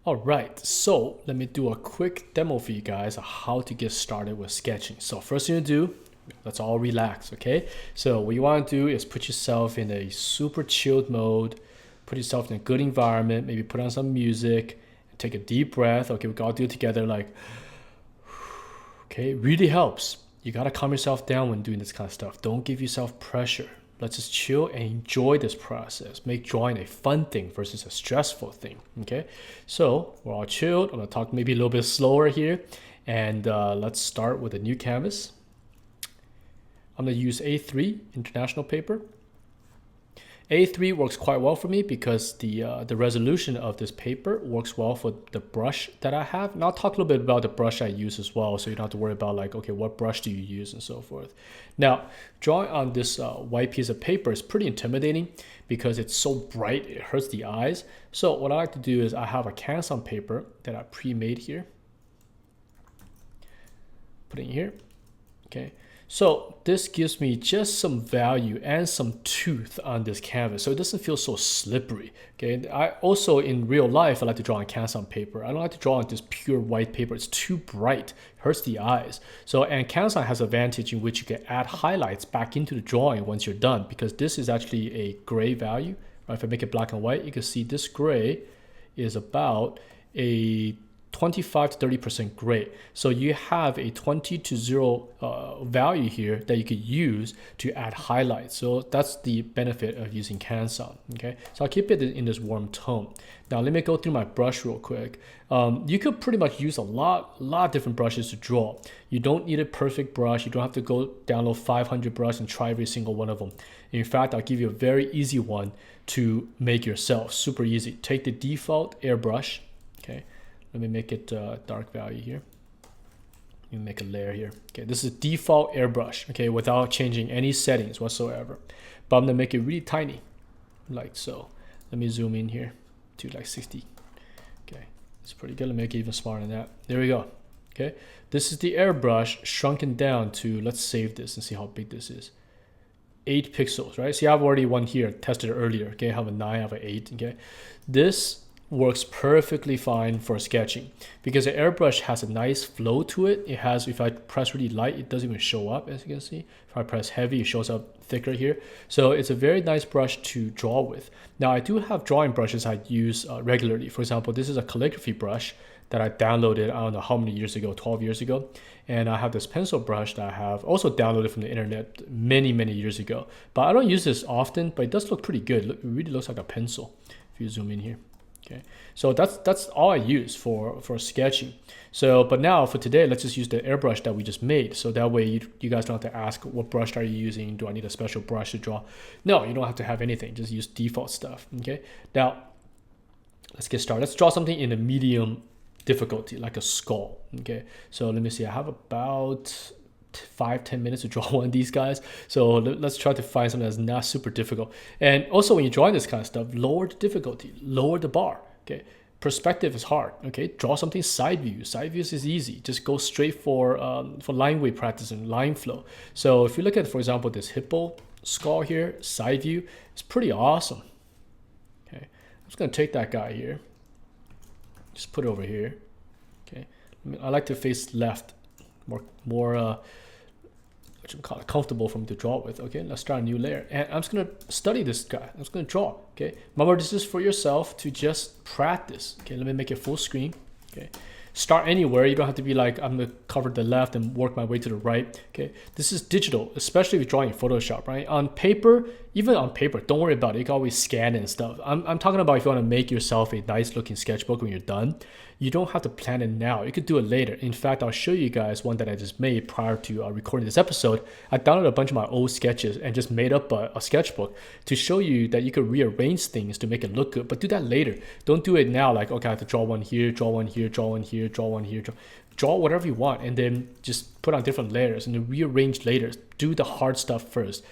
All right, so let me do a quick demo for you guys of how to get started with sketching. So first thing to do, let's all relax, okay? So what you want to do is put yourself in a super chilled mode, put yourself in a good environment, maybe put on some music, take a deep breath. Okay, we gotta do it together, like, okay, it really helps. You gotta calm yourself down when doing this kind of stuff. Don't give yourself pressure. Let's just chill and enjoy this process. Make drawing a fun thing versus a stressful thing, okay? So we're all chilled. I'm gonna talk maybe a little bit slower here. And let's start with a new canvas. I'm gonna use A3 international paper. A3 works quite well for me because the resolution of this paper works well for the brush that I have. And I'll talk a little bit about the brush I use as well, so you don't have to worry about like, okay, what brush do you use and so forth. Now, drawing on this white piece of paper is pretty intimidating because it's so bright, it hurts the eyes. So what I like to do is I have a canvas on paper that I pre-made here. Put it in here, okay. So this gives me just some value and some tooth on this canvas, so it doesn't feel so slippery. Okay, I also in real life I like to draw on canvas on paper. I don't like to draw on this pure white paper. It's too bright, hurts the eyes. So and canvas has advantage in which you can add highlights back into the drawing once you're done, because this is actually a gray value. Right? If I make it black and white, you can see this gray is about a 25 to 30% gray. So you have a 20 to 0 value here that you could use to add highlights. So that's the benefit of using Canson. Okay, so I'll keep it in this warm tone. Now let me go through my brush real quick. You could pretty much use a lot of different brushes to draw. You don't need a perfect brush. You don't have to go download 500 brushes and try every single one of them. In fact, I'll give you a very easy one to make yourself. Super easy. Take the default airbrush. Okay. Let me make it dark value here. Let me make a layer here. Okay, this is default airbrush, okay, without changing any settings whatsoever. But I'm gonna make it really tiny, like so. Let me zoom in here to like 60. Okay, it's pretty good. Let me make it even smaller than that. There we go. Okay, this is the airbrush shrunken down to, let's save this and see how big this is. 8 pixels, right? See, I've already one here, tested it earlier. Okay, I have a 9, I have an 8. Okay, this works perfectly fine for sketching because the airbrush has a nice flow to it. It has, if I press really light, it doesn't even show up, as you can see. If I press heavy, it shows up thicker here. So it's a very nice brush to draw with. Now I do have drawing brushes I use regularly. For example, this is a calligraphy brush that I downloaded, I don't know how many years ago, 12 years ago. And I have this pencil brush that I have also downloaded from the internet many years ago. But I don't use this often, but it does look pretty good. It really looks like a pencil if you zoom in here. Okay, so that's all I use for sketching. So, but now for today, let's just use the airbrush that we just made. So that way you guys don't have to ask, what brush are you using? Do I need a special brush to draw? No, you don't have to have anything. Just use default stuff. Okay, now let's get started. Let's draw something in a medium difficulty, like a skull. Okay, so let me see. I have about 5-10 minutes to draw one of these guys, so let's try to find something that's not super difficult. And also when you're drawing this kind of stuff, lower the difficulty, lower the bar. Okay, perspective is hard. Okay, draw something side view. Side views is easy. Just go straight for line weight practice and line flow. So if you look at, for example, this hippo skull here, side view, it's pretty awesome. Okay, I'm just gonna take that guy here, just put it over here. Okay, I like to face left, more comfortable for me to draw with. Okay, let's start a new layer, and I'm just gonna study this guy. I'm just gonna draw. Okay, remember, this is for yourself to just practice. Okay, let me make it full screen. Okay, start anywhere. You don't have to be like, I'm gonna cover the left and work my way to the right. Okay, this is digital, especially if you're drawing in Photoshop, right? On paper, even on paper, don't worry about it. You can always scan it and stuff. I'm talking about if you want to make yourself a nice looking sketchbook when you're done. You don't have to plan it now. You could do it later. In fact, I'll show you guys one that I just made prior to recording this episode. I downloaded a bunch of my old sketches and just made up a sketchbook to show you that you could rearrange things to make it look good, but do that later. Don't do it now like, okay, I have to draw one here, draw one here, draw one here, draw one here. Draw whatever you want and then just put on different layers and then rearrange later. Do the hard stuff first.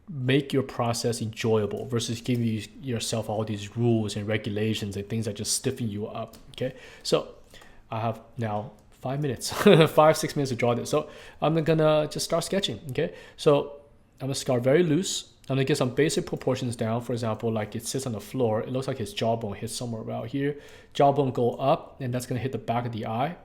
Make your process enjoyable versus giving yourself all these rules and regulations and things that just stiffen you up. Okay, so I have now 5 minutes, 5-6 minutes to draw this. So I'm gonna just start sketching. Okay, so I'm gonna start very loose. I'm gonna get some basic proportions down. For example, like it sits on the floor. It looks like his jawbone hits somewhere around here. Jawbone go up, and that's gonna hit the back of the eye.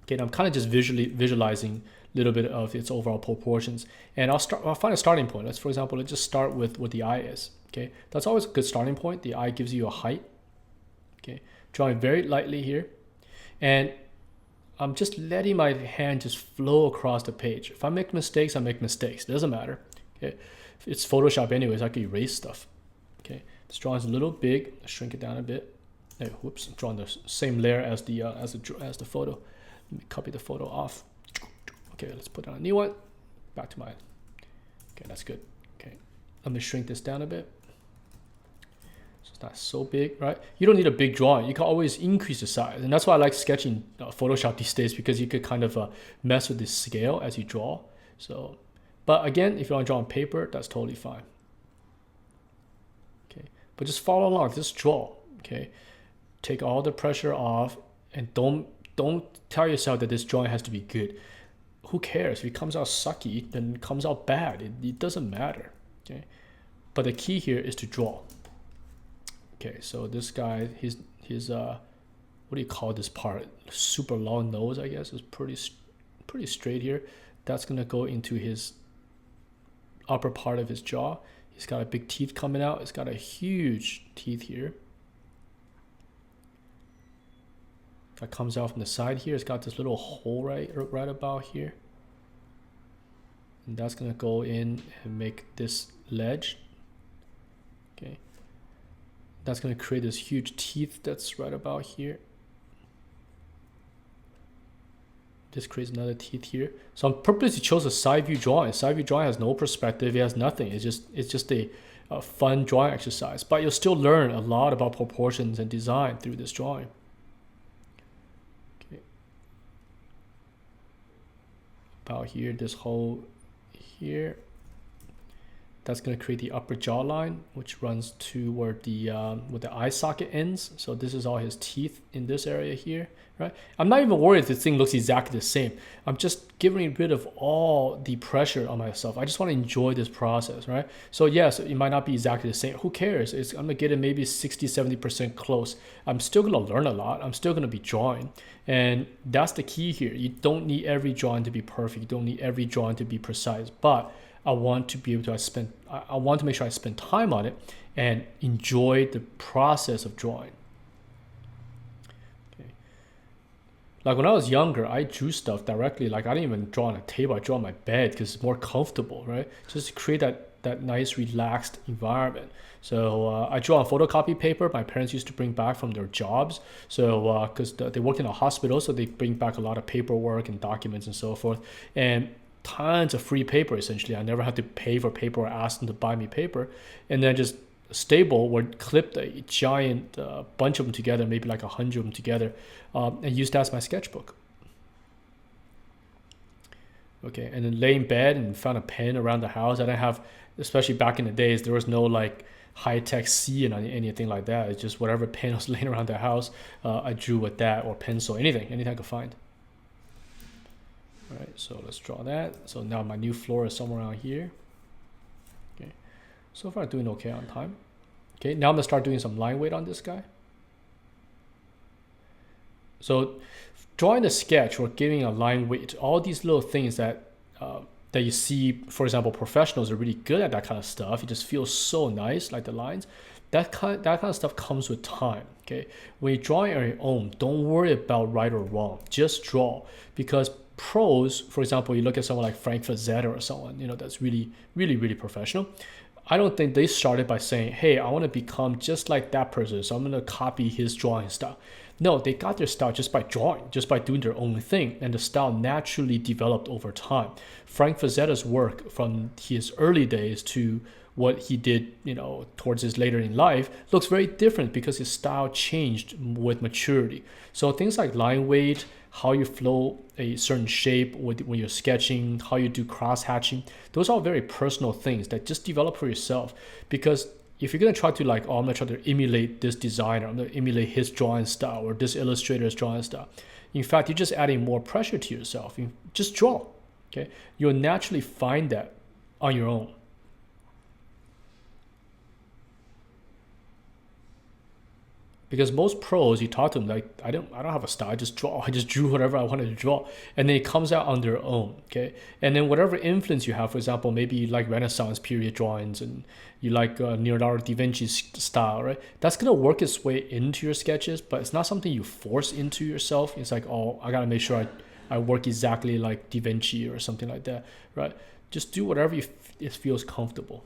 Okay, and I'm kind of just visualizing a little bit of its overall proportions, and I'll find a starting point. Let's, for example, let's just start with what the eye is. Okay, that's always a good starting point. The eye gives you a height. Okay, drawing very lightly here, and I'm just letting my hand just flow across the page. If I make mistakes, I make mistakes. It doesn't matter. Okay, it's Photoshop anyways. I can erase stuff. Okay, this drawing is a little big. Let's shrink it down a bit. Hey, whoops! I'm drawing the same layer as the photo. Let me copy the photo off. Okay, let's put on a new one. Back to my. Okay, that's good. Okay, let me shrink this down a bit. not so big, right? You don't need a big drawing. You can always increase the size. And that's why I like sketching Photoshop these days, because you could kind of mess with the scale as you draw. So, but again, if you want to draw on paper, that's totally fine. Okay, but just follow along, just draw, okay? Take all the pressure off, and don't tell yourself that this drawing has to be good. Who cares? If it comes out sucky, then it comes out bad. It doesn't matter, okay? But the key here is to draw. Okay, so this guy, his what do you call this part? Super long nose, I guess, is pretty straight here. That's gonna go into his upper part of his jaw. He's got a big teeth coming out. It's got a huge teeth here. That comes out from the side here. It's got this little hole right about here. And that's gonna go in and make this ledge. Okay. That's gonna create this huge teeth that's right about here. This creates another teeth here. So on purpose, you chose a side view drawing. Side view drawing has no perspective. It has nothing. It's just a fun drawing exercise. But you'll still learn a lot about proportions and design through this drawing. Okay. About here, this hole here. That's going to create the upper jawline, which runs to where the eye socket ends. So this is all his teeth in this area here, right? I'm not even worried if this thing looks exactly the same. I'm just getting rid of all the pressure on myself. I just want to enjoy this process, right? So yes, it might not be exactly the same. Who cares? I'm going to get it maybe 60, 70% close. I'm still going to learn a lot. I'm still going to be drawing. And that's the key here. You don't need every drawing to be perfect. You don't need every drawing to be precise. But I want to be able to I want to make sure I spend time on it and enjoy the process of drawing. Okay. Like when I was younger, I drew stuff directly. Like I didn't even draw on a table. I draw on my bed because it's more comfortable, right? Just to create that nice relaxed environment. So I draw on photocopy paper. My parents used to bring back from their jobs. So because they worked in a hospital, so they bring back a lot of paperwork and documents and so forth. And tons of free paper, essentially. I never had to pay for paper or ask them to buy me paper. And then just staple would clip a giant bunch of them together, maybe like 100 of them together, and use that as my sketchbook. Okay, and then lay in bed and found a pen around the house. I didn't have, especially back in the days, there was no like high-tech C and anything like that. It's just whatever pen was laying around the house, I drew with that, or pencil, anything I could find. All right, so let's draw that. So now my new floor is somewhere around here. Okay, so far doing okay on time. Okay, now I'm gonna start doing some line weight on this guy. So drawing a sketch or giving a line weight, all these little things that you see, for example, professionals are really good at that kind of stuff. It just feels so nice, like the lines. That kind of stuff comes with time. Okay, when you're drawing on your own, don't worry about right or wrong. Just draw, because pros, for example, you look at someone like Frank Frazetta or someone, that's really, really, really professional. I don't think they started by saying, hey, I want to become just like that person, so I'm going to copy his drawing style. No, they got their style just by drawing, just by doing their own thing, and the style naturally developed over time. Frank Frazetta's work from his early days to what he did, towards his later in life looks very different because his style changed with maturity. So things like line weight, how you flow a certain shape when you're sketching, how you do cross hatching, those are all very personal things that just develop for yourself. Because if you're gonna try to I'm gonna try to emulate this designer, I'm gonna emulate his drawing style or this illustrator's drawing style, in fact, you're just adding more pressure to yourself. You just draw, okay? You'll naturally find that on your own. Because most pros, you talk to them like, I don't have a style, I just draw. I just drew whatever I wanted to draw, and then it comes out on their own. Okay, and then whatever influence you have, for example, maybe you like Renaissance period drawings and you like Leonardo da Vinci's style, right? That's gonna work its way into your sketches, but it's not something you force into yourself. It's like, oh, I gotta make sure I work exactly like Da Vinci or something like that, right? Just do whatever it feels comfortable.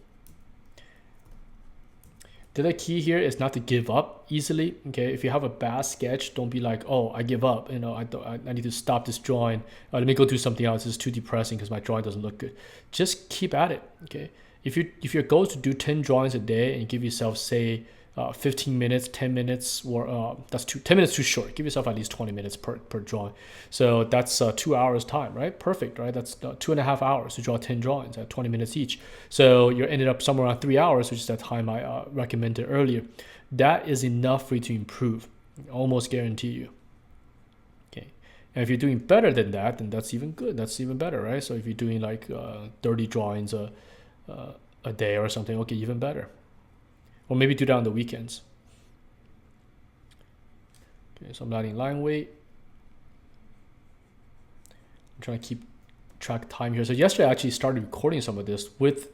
The other key here is not to give up easily. Okay, if you have a bad sketch, don't be like, oh, I give up. I need to stop this drawing. Let me go do something else. It's too depressing because my drawing doesn't look good. Just keep at it. Okay, if your goal is to do 10 drawings a day and give yourself, say, 15 minutes, 10 minutes, or 10 minutes too short. Give yourself at least 20 minutes per drawing. So that's 2 hours time, right? Perfect, right? That's 2.5 hours to draw 10 drawings at 20 minutes each. So you ended up somewhere around 3 hours, which is that time I recommended earlier. That is enough for you to improve. I almost guarantee you. Okay. And if you're doing better than that, then that's even good. That's even better, right? So if you're doing like 30 drawings a day or something, okay, even better. Or maybe do that on the weekends. Okay, so I'm adding line weight. I'm trying to keep track of time here. So yesterday I actually started recording some of this with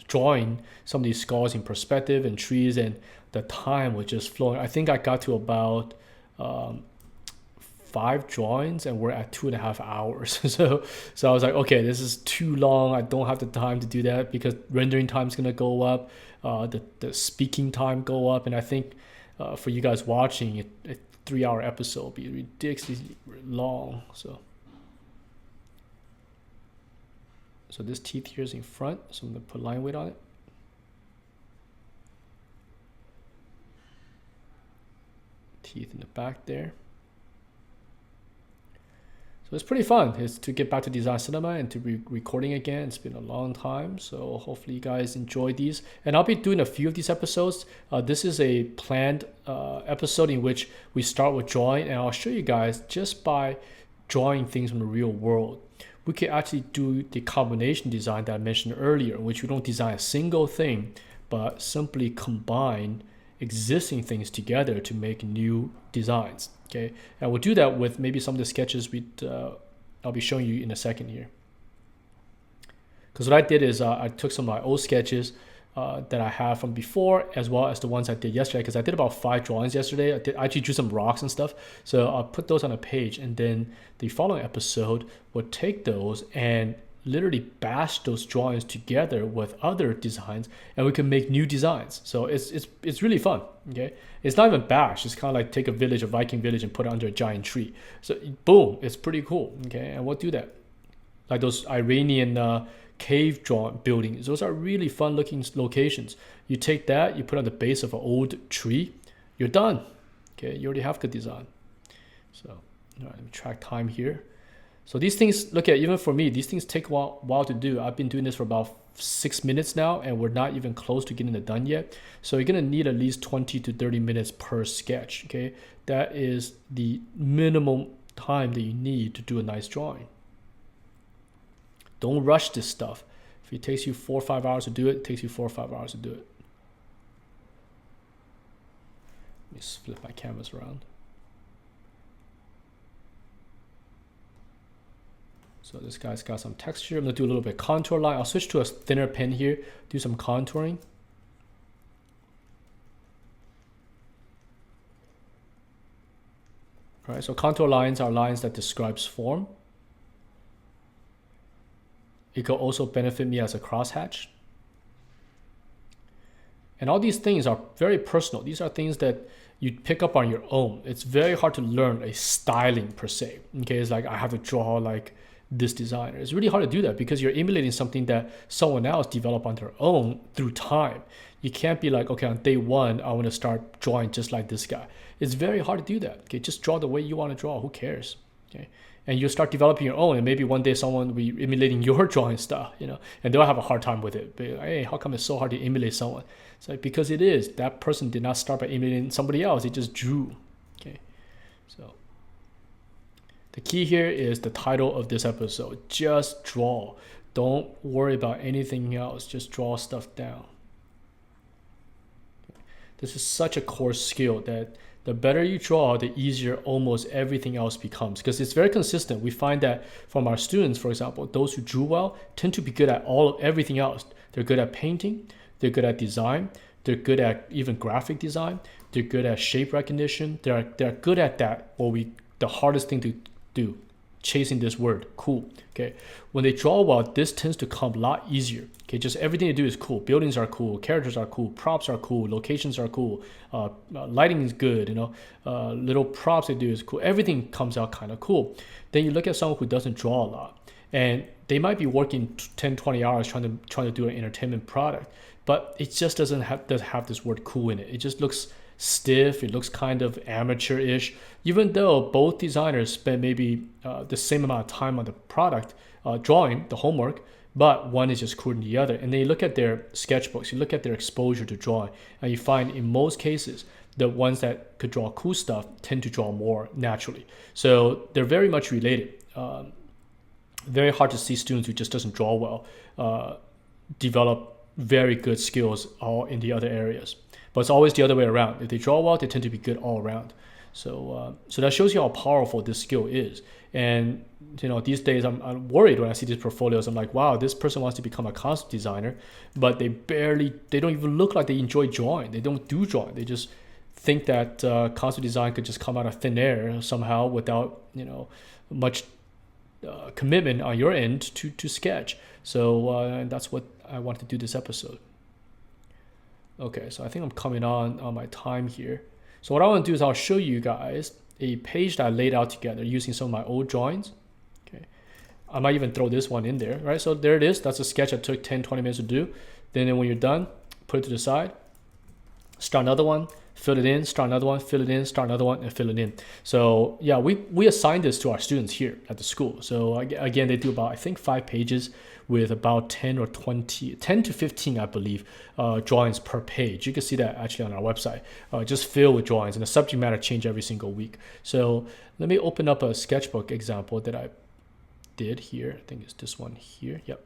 drawing some of these skulls in perspective and trees, and the time was just flowing. I think I got to about 5 drawings and we're at 2.5 hours. So I was like, okay, this is too long. I don't have the time to do that because rendering time is gonna go up, the speaking time go up, and I think for you guys watching it, a 3-hour episode will be ridiculously long. So this teeth here is in front, so I'm gonna put line weight on it. Teeth in the back there. So it's pretty fun. It's to get back to Design Cinema and to be recording again. It's been a long time, so hopefully you guys enjoy these. And I'll be doing a few of these episodes. This is a planned episode in which we start with drawing, and I'll show you guys just by drawing things from the real world. We can actually do the combination design that I mentioned earlier, in which we don't design a single thing, but simply combine existing things together to make new designs. Okay, and we'll do that with maybe some of the sketches I'll be showing you in a second here. Because what I did is I took some of my old sketches that I have from before, as well as the ones I did yesterday, because I did about 5 drawings yesterday. I actually drew some rocks and stuff, so I'll put those on a page, and then the following episode will take those and literally bash those drawings together with other designs, and we can make new designs. So it's really fun. Okay, it's not even bash, it's kind of like take a village, a Viking village, and put it under a giant tree. So boom, it's pretty cool. Okay, and we'll do that, like those Iranian cave drawing buildings. Those are really fun looking locations. You take that, you put on the base of an old tree, you're done. Okay, you already have the design. So all right, let me track time here. So these things, look at, even for me, these things take a while to do. I've been doing this for about 6 minutes now, and we're not even close to getting it done yet. So you're gonna need at least 20 to 30 minutes per sketch, okay? That is the minimum time that you need to do a nice drawing. Don't rush this stuff. If it takes you 4 or 5 hours to do it, it takes you 4 or 5 hours to do it. Let me flip my canvas around. So this guy's got some texture. I'm gonna do a little bit of contour line. I'll switch to a thinner pen here, do some contouring. All right, so contour lines are lines that describes form. It could also benefit me as a crosshatch. And all these things are very personal. These are things that you pick up on your own. It's very hard to learn a styling per se. Okay, it's like I have to draw like this designer. It's really hard to do that because you're emulating something that someone else developed on their own through time. You can't be like, okay, on day 1, I want to start drawing just like this guy. It's very hard to do that. Okay, just draw the way you want to draw. Who cares? Okay, and you start developing your own, and maybe one day someone will be emulating your drawing style, you know, and they'll have a hard time with it. But hey, how come it's so hard to emulate someone? It's like, because it is. That person did not start by emulating somebody else. They just drew. Okay, so the key here is the title of this episode. Just draw. Don't worry about anything else. Just draw stuff down. This is such a core skill that the better you draw, the easier almost everything else becomes, because it's very consistent. We find that from our students, for example, those who drew well tend to be good at everything else. They're good at painting. They're good at design. They're good at even graphic design. They're good at shape recognition. They're good at that, the hardest thing to do, chasing this word, cool. Okay, when they draw well, this tends to come a lot easier. Okay, just everything they do is cool. Buildings are cool, characters are cool, props are cool, locations are cool, lighting is good, you know, little props they do is cool. Everything comes out kind of cool. Then you look at someone who doesn't draw a lot, and they might be working 10, 20 hours trying to do an entertainment product, but it just doesn't have this word cool in it. It just looks stiff. It looks kind of amateurish, even though both designers spend maybe the same amount of time on the product, drawing the homework, but one is just cooler than the other. And then you look at their sketchbooks, you look at their exposure to drawing, and you find in most cases the ones that could draw cool stuff tend to draw more naturally. So they're very much related. Very hard to see students who just doesn't draw well develop very good skills all in the other areas. But it's always the other way around. If they draw well, they tend to be good all around. So that shows you how powerful this skill is. And these days I'm worried when I see these portfolios. I'm like, wow, this person wants to become a concept designer, but they don't even look like they enjoy drawing. They don't do drawing. They just think that concept design could just come out of thin air somehow without much commitment on your end to sketch. So and that's what I want to do this episode. Okay, so I think I'm coming on my time here. So what I want to do is I'll show you guys a page that I laid out together using some of my old drawings. Okay, I might even throw this one in there, right? So there it is. That's a sketch that took 10, 20 minutes to do. Then when you're done, put it to the side, start another one, fill it in, start another one, fill it in, start another one, and fill it in. So yeah, we assign this to our students here at the school. So again, they do about, I think, 5 pages with about 10 to 15, I believe, drawings per page. You can see that actually on our website, just filled with drawings, and the subject matter change every single week. So let me open up a sketchbook example that I did here. I think it's this one here. Yep.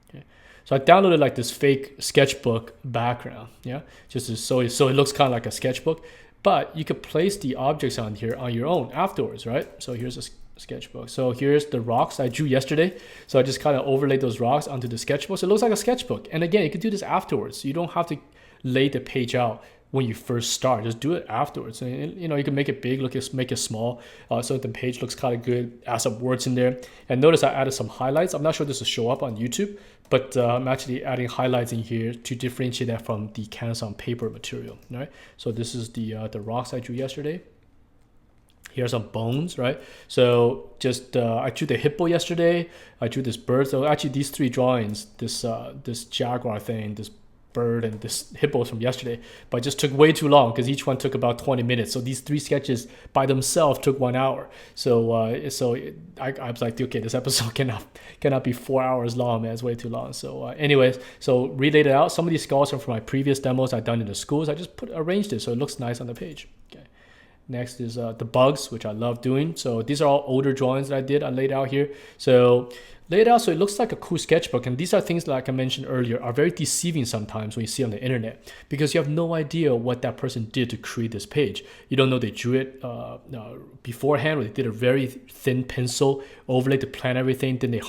Okay. So I downloaded like this fake sketchbook background, yeah, so it looks kind of like a sketchbook, but you could place the objects on here on your own afterwards, right? So here's a sketchbook. So here's the rocks I drew yesterday. So I just kind of overlaid those rocks onto the sketchbook. So it looks like a sketchbook. And again, you could do this afterwards. You don't have to lay the page out when you first start. Just do it afterwards. And you can make it big, make it small, so the page looks kind of good. Add some words in there. And notice I added some highlights. I'm not sure this will show up on YouTube, but I'm actually adding highlights in here to differentiate that from the canvas on paper material. Right. So this is the rocks I drew yesterday. Here's some bones, right? So just I drew the hippo yesterday. I drew this bird. So actually these 3 drawings, this jaguar thing, this bird, and this hippo from yesterday, but it just took way too long because each one took about 20 minutes. So these 3 sketches by themselves took 1 hour. So I was like, okay, this episode cannot be 4 hours long, man. It's way too long. So anyways, so relaid it out. Some of these skulls are from my previous demos I've done in the schools. I just arranged it so it looks nice on the page. Okay. Next is the bugs, which I love doing. So these are all older drawings that I laid out here. So lay it out so it looks like a cool sketchbook. And these are things, like I mentioned earlier, are very deceiving sometimes when you see on the internet, because you have no idea what that person did to create this page. You don't know they drew it beforehand, or they did a very thin pencil overlay to plan everything. Then they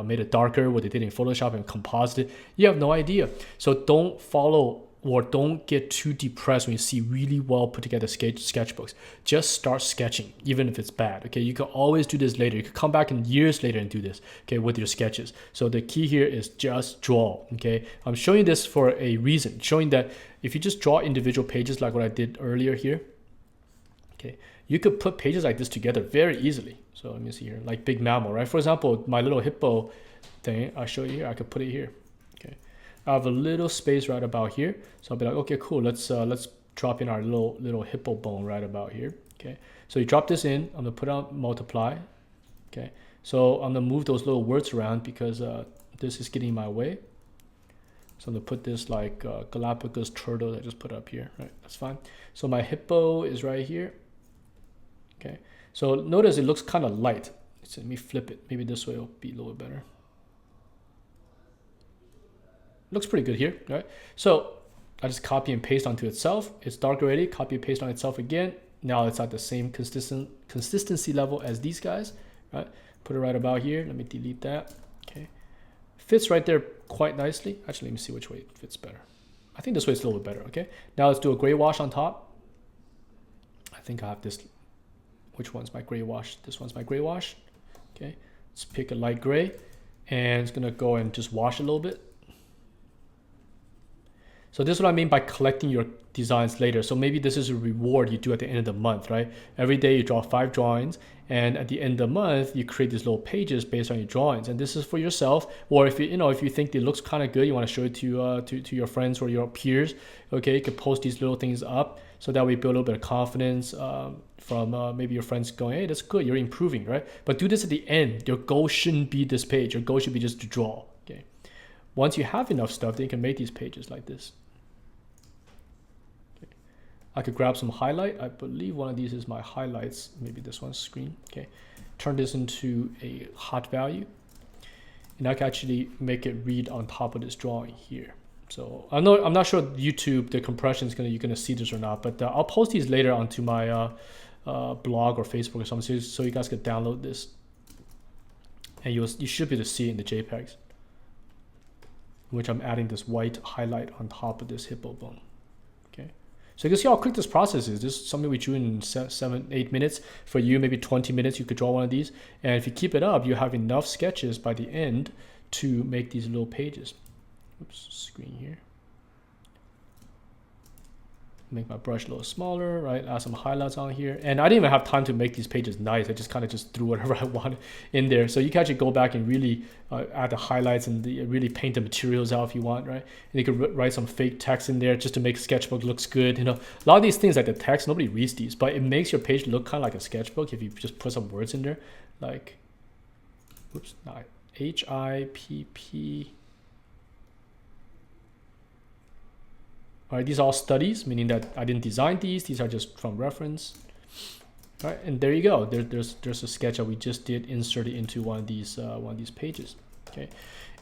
made it darker, what they did in Photoshop and composited. You have no idea. So don't follow or don't get too depressed when you see really well put together sketchbooks. Just start sketching, even if it's bad. Okay, you can always do this later. You can come back in years later and do this, okay, with your sketches. So the key here is just draw. Okay, I'm showing this for a reason, showing that if you just draw individual pages like what I did earlier here, okay, you could put pages like this together very easily. So let me see here, like big mammal, right? For example, my little hippo thing, I'll show you here. I could put it here. I have a little space right about here, so I'll be like, okay, cool. Let's drop in our little hippo bone right about here. Okay, so you drop this in. I'm gonna put out multiply. Okay, so I'm gonna move those little words around because this is getting in my way. So I'm gonna put this like Galapagos turtle that I just put up here. Right, that's fine. So my hippo is right here. Okay, so notice it looks kind of light. So let me flip it. Maybe this way will be a little bit better. Looks pretty good here, right? So I just copy and paste onto itself. It's dark already, copy and paste on itself again. Now it's at the same consistency level as these guys, right? Put it right about here. Let me delete that. Okay, fits right there quite nicely. Actually, let me see which way it fits better. I think this way is a little bit better. Okay, now let's do a gray wash on top. I think I have this. Which one's my gray wash? This one's my gray wash. Okay, let's pick a light gray, and it's gonna go and just wash a little bit. So this is what I mean by collecting your designs later. So maybe this is a reward you do at the end of the month, right? Every day you draw 5 drawings, and at the end of the month you create these little pages based on your drawings. And this is for yourself, or if if you think it looks kind of good, you want to show it to your friends or your peers. Okay, you can post these little things up, so that way build a little bit of confidence from maybe your friends going, hey, that's good, you're improving, right? But do this at the end. Your goal shouldn't be this page. Your goal should be just to draw. Okay. Once you have enough stuff, then you can make these pages like this. I could grab some highlight. I believe one of these is my highlights. Maybe this one's screen. Okay. Turn this into a hot value. And I can actually make it read on top of this drawing here. So I'm not sure YouTube, the compression is you're gonna see this or not, but I'll post these later onto my blog or Facebook or something, so you guys can download this. And you should be able to see it in the JPEGs, which I'm adding this white highlight on top of this hippo bone. Okay. So you can see how quick this process is. This is something we drew in 7-8 minutes. For you, maybe 20 minutes, you could draw one of these. And if you keep it up, you have enough sketches by the end to make these little pages. Oops, screen here. Make my brush a little smaller, right? Add some highlights on here. And I didn't even have time to make these pages nice. I just kind of threw whatever I wanted in there. So you can actually go back and really add the highlights and really paint the materials out if you want, right? And you could write some fake text in there just to make sketchbook looks good. A lot of these things like the text, nobody reads these, but it makes your page look kind of like a sketchbook if you just put some words in there, like, oops, not HIPP. All right, these are all studies, meaning that I didn't design these. These are just from reference. All right, and there you go. There's a sketch that we just did inserted into one of these pages. Okay,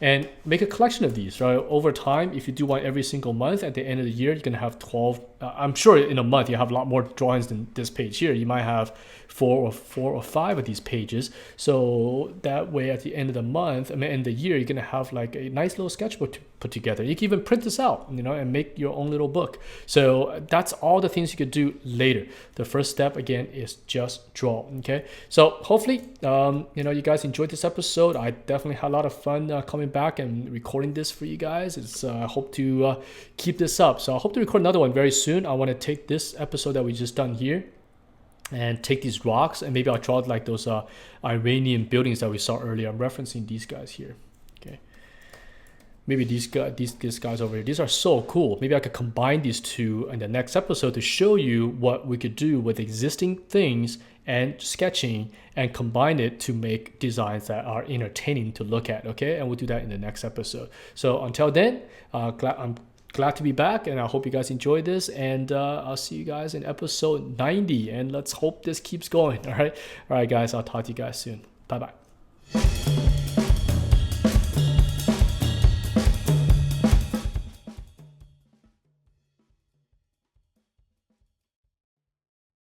and make a collection of these. Right, over time, if you do one every single month, at the end of the year, you're gonna have 12. I'm sure in a month you have a lot more drawings than this page here. You might have four or five of these pages. So that way, at the end of the month, end of the year, you're gonna have like a nice little sketchbook to put together. You can even print this out, and make your own little book. So that's all the things you could do later. The first step again is just draw. Okay. So hopefully, you guys enjoyed this episode. I definitely had a lot of fun coming back and recording this for you guys. I hope to keep this up. So I hope to record another one very soon. I want to take this episode that we just done here and take these rocks, and maybe I'll draw like those Iranian buildings that we saw earlier. I'm referencing these guys here. Okay. Maybe these guys over here. These are so cool. Maybe I could combine these two in the next episode to show you what we could do with existing things and sketching and combine it to make designs that are entertaining to look at. Okay, and we'll do that in the next episode. So until then, I'm glad to be back, and I hope you guys enjoyed this, and I'll see you guys in episode 90, and let's hope this keeps going. All right guys, I'll talk to you guys soon. Bye bye.